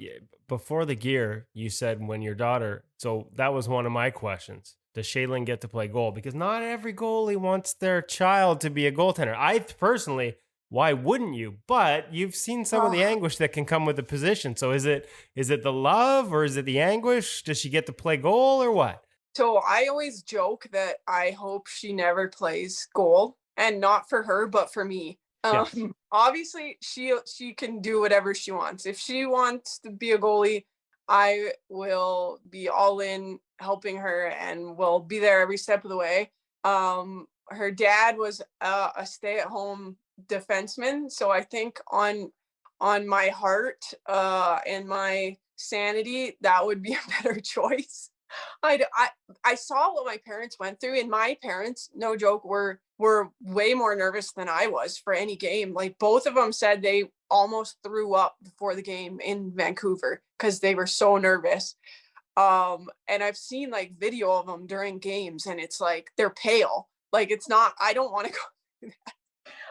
Before the gear, you said when your daughter, so that was one of my questions. Does Shaylin get to play goal? Because not every goalie wants their child to be a goaltender. I personally, why wouldn't you? But you've seen some of the anguish that can come with the position. So is it the love or is it the anguish? Does she get to play goal or what? So I always joke that I hope she never plays goal, and not for her, but for me. Yes. Obviously, she can do whatever she wants. If she wants to be a goalie, I will be all in helping her and will be there every step of the way. Her dad was a stay-at-home defenseman, so I think on my heart and my sanity, that would be a better choice. I saw what my parents went through, and my parents, no joke, were way more nervous than I was for any game. Like both of them said they almost threw up before the game in Vancouver because they were so nervous. And I've seen like video of them during games, and it's like they're pale. Like it's not. I don't want to go through that.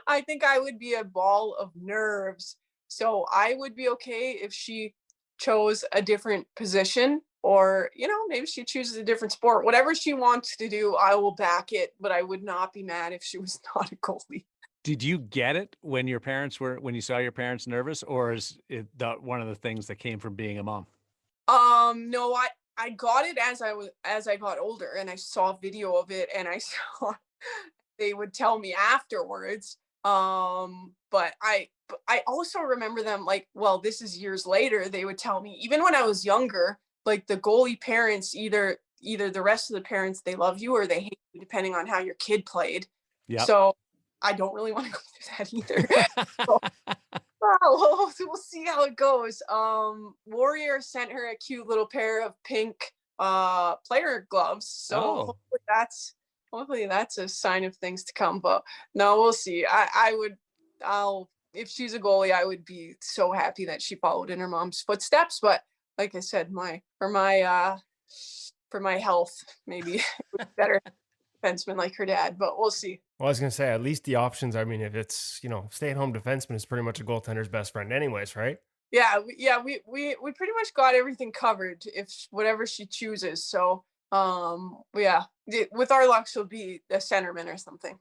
I think I would be a ball of nerves. So I would be okay if she chose a different position, or, maybe she chooses a different sport. Whatever she wants to do, I will back it, but I would not be mad if she was not a goalie. Did you get it when when you saw your parents nervous, or is it one of the things that came from being a mom? No, I got it as I got older, and I saw video of it, and I saw they would tell me afterwards. But I also remember them, like, well, this is years later, they would tell me, even when I was younger, like, the goalie parents, either the rest of the parents, they love you or they hate you, depending on how your kid played. Yeah. So I don't really want to go through that either. So, well, we'll see how it goes. Warrior sent her a cute little pair of pink player gloves. So hopefully that's a sign of things to come. But no, we'll see. I'll if she's a goalie, I would be so happy that she followed in her mom's footsteps. But like I said, for my health, maybe it would be better defenseman like her dad, but we'll see. Well, I was going to say, at least the options, I mean, if it's, stay-at-home defenseman is pretty much a goaltender's best friend anyways, right? Yeah, we pretty much got everything covered if whatever she chooses. So, yeah, with our luck, she'll be a centerman or something.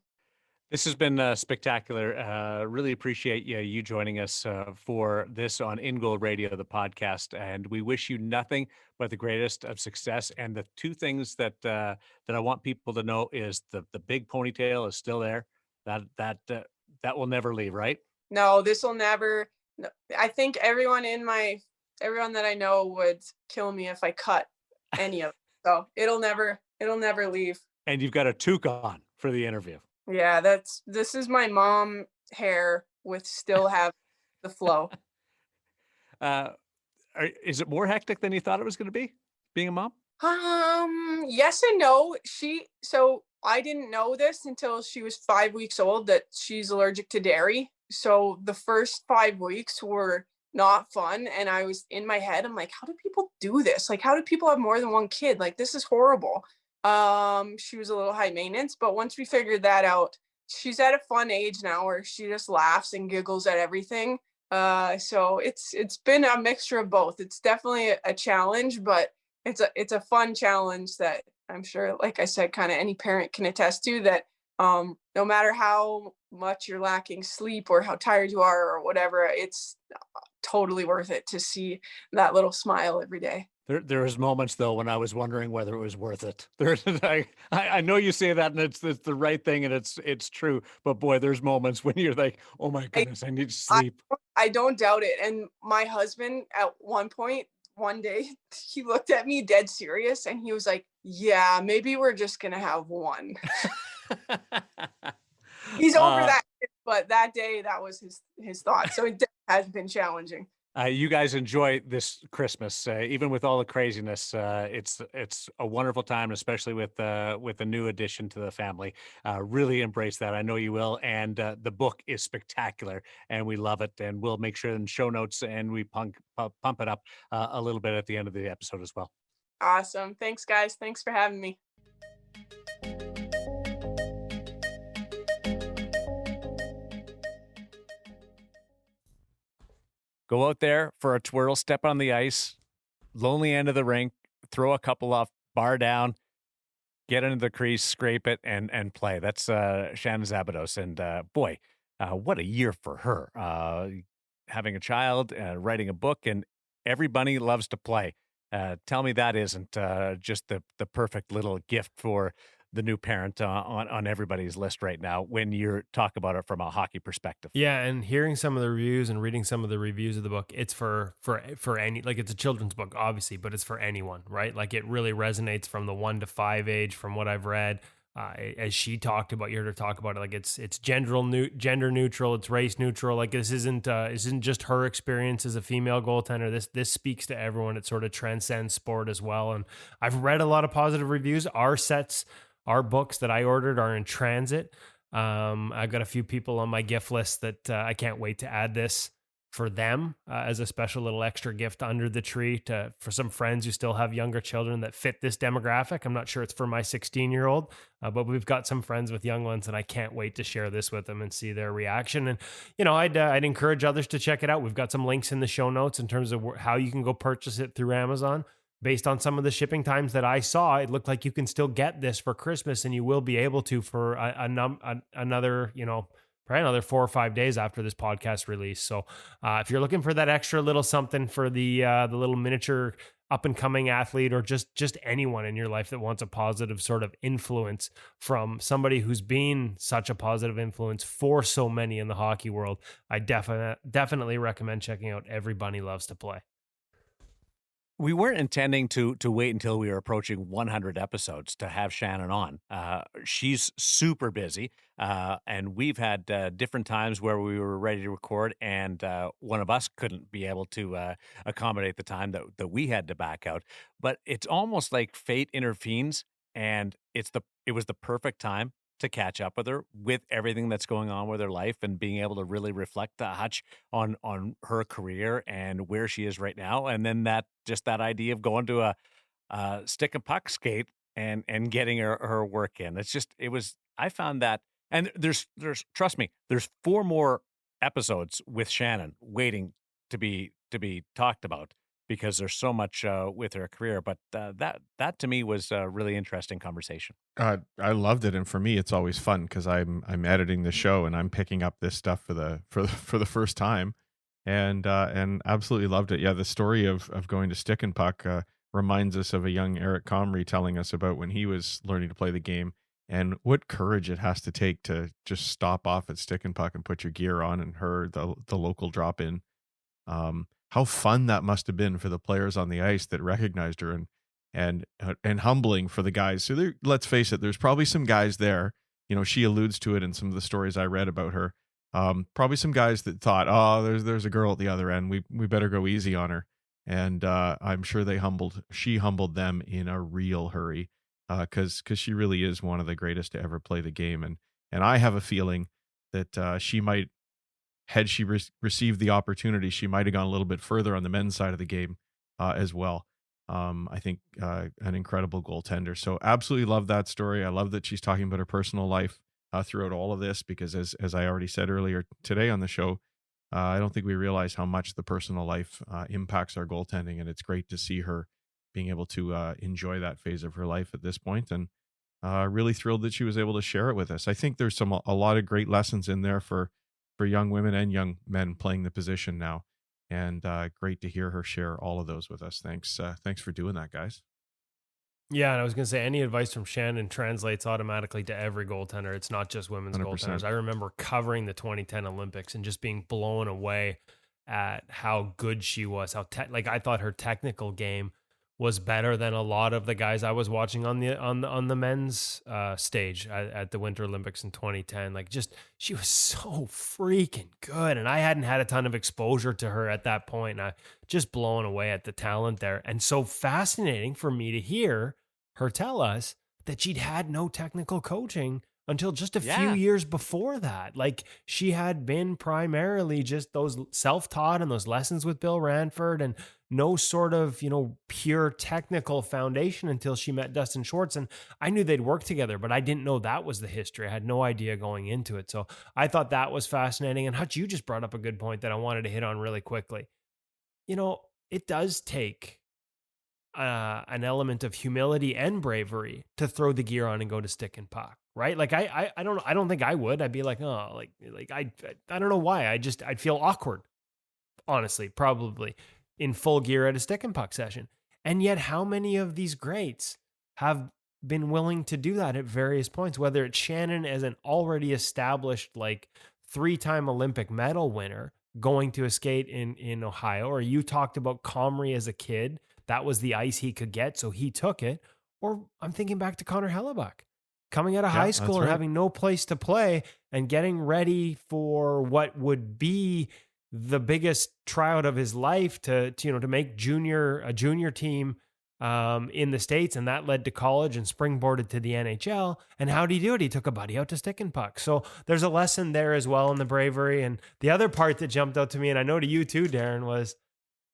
This has been spectacular. Really appreciate you joining us for this on InGoal Radio, the podcast, and we wish you nothing but the greatest of success. And the two things that I want people to know is the big ponytail is still there. That will never leave, right? No, this will never. No, I think everyone that I know would kill me if I cut any of it. So it'll never leave. And you've got a toque on for the interview. Yeah, this is my mom hair with still have the flow. Is it more hectic than you thought it was going to be, being a mom? Yes and no. So I didn't know this until she was 5 weeks old, that she's allergic to dairy. So the first 5 weeks were not fun. And I was in my head, I'm like, how do people do this? Like, how do people have more than one kid? Like, this is horrible. She was a little high maintenance, but once we figured that out, she's at a fun age now where she just laughs and giggles at everything. So it's been a mixture of both. It's definitely a challenge, but it's a fun challenge that I'm sure, like I said, kind of any parent can attest to, that no matter how much you're lacking sleep or how tired you are or whatever, it's totally worth it to see that little smile every day. There was moments though when I was wondering whether it was worth it. I know you say that and it's the right thing and it's true, but boy, there's moments when you're like, oh my goodness, I need to sleep. I don't doubt it. And my husband at one day, he looked at me dead serious and he was like, yeah, maybe we're just gonna have one. He's over that, but that day that was his thought. So it has been challenging. You guys enjoy this Christmas, even with all the craziness. It's a wonderful time, especially with a new addition to the family. Really embrace that. I know you will. And the book is spectacular, and we love it. And we'll make sure in show notes and we pump it up a little bit at the end of the episode as well. Awesome. Thanks, guys. Thanks for having me. Go out there for a twirl, step on the ice, lonely end of the rink, throw a couple off, bar down, get into the crease, scrape it, and play. That's Shannon Szabados. And boy, what a year for her. Having a child, writing a book, and everybody loves to play. Tell me that isn't just the perfect little gift for the new parent on everybody's list right now when you talk about it from a hockey perspective. Yeah, and hearing some of the reviews and reading some of the reviews of the book, it's for any, like, it's a children's book obviously, but it's for anyone, right? Like, it really resonates from the 1 to 5 age from what I've read. As she talked about, you heard her talk about it, like it's gender neutral, it's race neutral. Like, this isn't just her experience as a female goaltender. This speaks to everyone. It sort of transcends sport as well. And I've read a lot of positive reviews. Our books that I ordered are in transit. I've got a few people on my gift list that I can't wait to add this for them as a special little extra gift under the tree for some friends who still have younger children that fit this demographic. I'm not sure it's for my 16-year-old, but we've got some friends with young ones, and I can't wait to share this with them and see their reaction. And, I'd encourage others to check it out. We've got some links in the show notes in terms of how you can go purchase it through Amazon. Based on some of the shipping times that I saw, it looked like you can still get this for Christmas, and you will be able to for another, probably another 4 or 5 days after this podcast release. So if you're looking for that extra little something for the little miniature up and coming athlete, or just anyone in your life that wants a positive sort of influence from somebody who's been such a positive influence for so many in the hockey world, I definitely recommend checking out Every Bunny Loves to Play. We weren't intending to wait until we were approaching 100 episodes to have Shannon on. She's super busy, and we've had different times where we were ready to record, and one of us couldn't be able to accommodate the time that we had to back out. But it's almost like fate intervenes, and it was the perfect time to catch up with her with everything that's going on with her life, and being able to really reflect Hutch on her career and where she is right now. And then that idea of going to a stick and puck skate and getting her work in. I found that, and there's trust me, there's 4 more episodes with Shannon waiting to be talked about, because there's so much with her career. But that to me was a really interesting conversation. I loved it, and for me, it's always fun because I'm editing the show and I'm picking up this stuff for the first time, and absolutely loved it. Yeah, the story of going to stick and puck reminds us of a young Eric Comrie telling us about when he was learning to play the game, and what courage it has to take to just stop off at stick and puck and put your gear on, and the local drop in. How fun that must have been for the players on the ice that recognized her, and humbling for the guys. So let's face it, there's probably some guys there, she alludes to it in some of the stories I read about her. Probably some guys that thought, oh, there's a girl at the other end. We better go easy on her. And I'm sure she humbled them in a real hurry, because she really is one of the greatest to ever play the game. And I have a feeling that she might, had she received the opportunity, she might have gone a little bit further on the men's side of the game as well. I think an incredible goaltender. So absolutely love that story. I love that she's talking about her personal life throughout all of this, because as I already said earlier today on the show, I don't think we realize how much the personal life impacts our goaltending, and it's great to see her being able to enjoy that phase of her life at this point, and really thrilled that she was able to share it with us. I think there's a lot of great lessons in there for young women and young men playing the position now. And great to hear her share all of those with us. Thanks for doing that, guys. Yeah, and I was going to say, any advice from Shannon translates automatically to every goaltender. It's not just women's 100%. Goaltenders. I remember covering the 2010 Olympics and just being blown away at how good she was. I thought her technical game was better than a lot of the guys I was watching on the men's stage at the Winter Olympics in 2010. She was so freaking good, and I hadn't had a ton of exposure to her at that point. And I just blown away at the talent there, and so fascinating for me to hear her tell us that she'd had no technical coaching until just a few years before that. She had been primarily just those self-taught and those lessons with Bill Ranford, and no sort of, pure technical foundation until she met Dustin Schwartz. And I knew they'd work together, but I didn't know that was the history. I had no idea going into it. So I thought that was fascinating. And Hutch, you just brought up a good point that I wanted to hit on really quickly. It does take an element of humility and bravery to throw the gear on and go to stick and puck, right? I don't think I would. I'd be like, oh, I don't know why. I'd feel awkward, honestly, probably, in full gear at a stick and puck session. And yet how many of these greats have been willing to do that at various points, whether it's Shannon as an already established 3-time Olympic medal winner going to a skate in Ohio, or you talked about Comrie as a kid. That was the ice he could get, so he took it. Or I'm thinking back to Connor Hellebuck, coming out of high school and having no place to play and getting ready for what would be the biggest tryout of his life to make a junior team in the States, and that led to college and springboarded to the NHL. And how did he do it? He took a buddy out to stick and puck. So there's a lesson there as well in the bravery. And the other part that jumped out to me, and I know to you too, Darren, was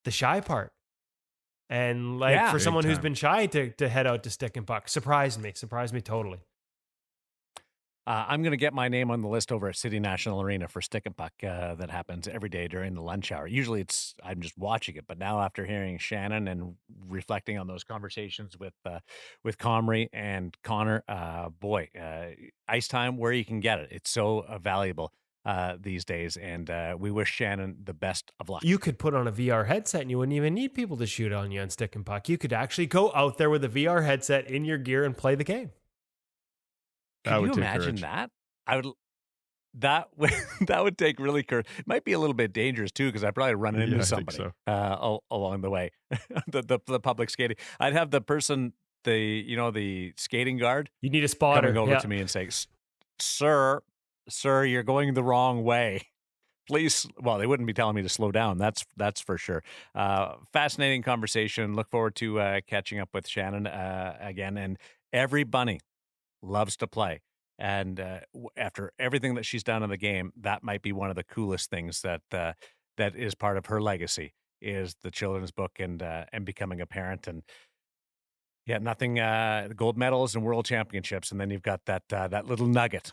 the shy part. And like for someone who's been shy to head out to stick and puck, surprised me totally. I'm going to get my name on the list over at City National Arena for stick and puck that happens every day during the lunch hour. Usually I'm just watching it, but now after hearing Shannon and reflecting on those conversations with Comrie and Connor, ice time where you can get it. It's so valuable these days, and we wish Shannon the best of luck. You could put on a VR headset and you wouldn't even need people to shoot on you on stick and puck. You could actually go out there with a VR headset in your gear and play the game. Can you imagine that? That would take really courage. It might be a little bit dangerous too, because I'd probably run into somebody along the way. the public skating. I'd have the person, the skating guard. You need a spotter coming over to me and saying, "Sir, you're going the wrong way. Please." Well, they wouldn't be telling me to slow down. That's for sure. Fascinating conversation. Look forward to catching up with Shannon again. And every bunny loves to play, and after everything that she's done in the game, that might be one of the coolest things that is part of her legacy, is the children's book and becoming a parent. And nothing gold medals and world championships, and then you've got that little nugget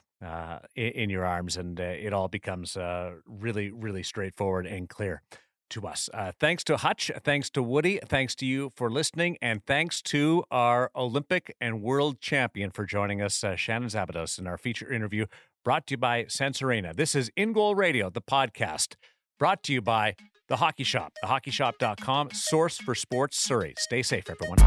in your arms, and it all becomes really, really straightforward and clear to us. Thanks to Hutch, thanks to Woody, thanks to you for listening, and thanks to our Olympic and world champion for joining us, Shannon Szabados, in our feature interview brought to you by Sense Arena. This is InGoal Radio, the podcast, brought to you by The Hockey Shop, thehockeyshop.com, source for sports Surrey. Stay safe, everyone.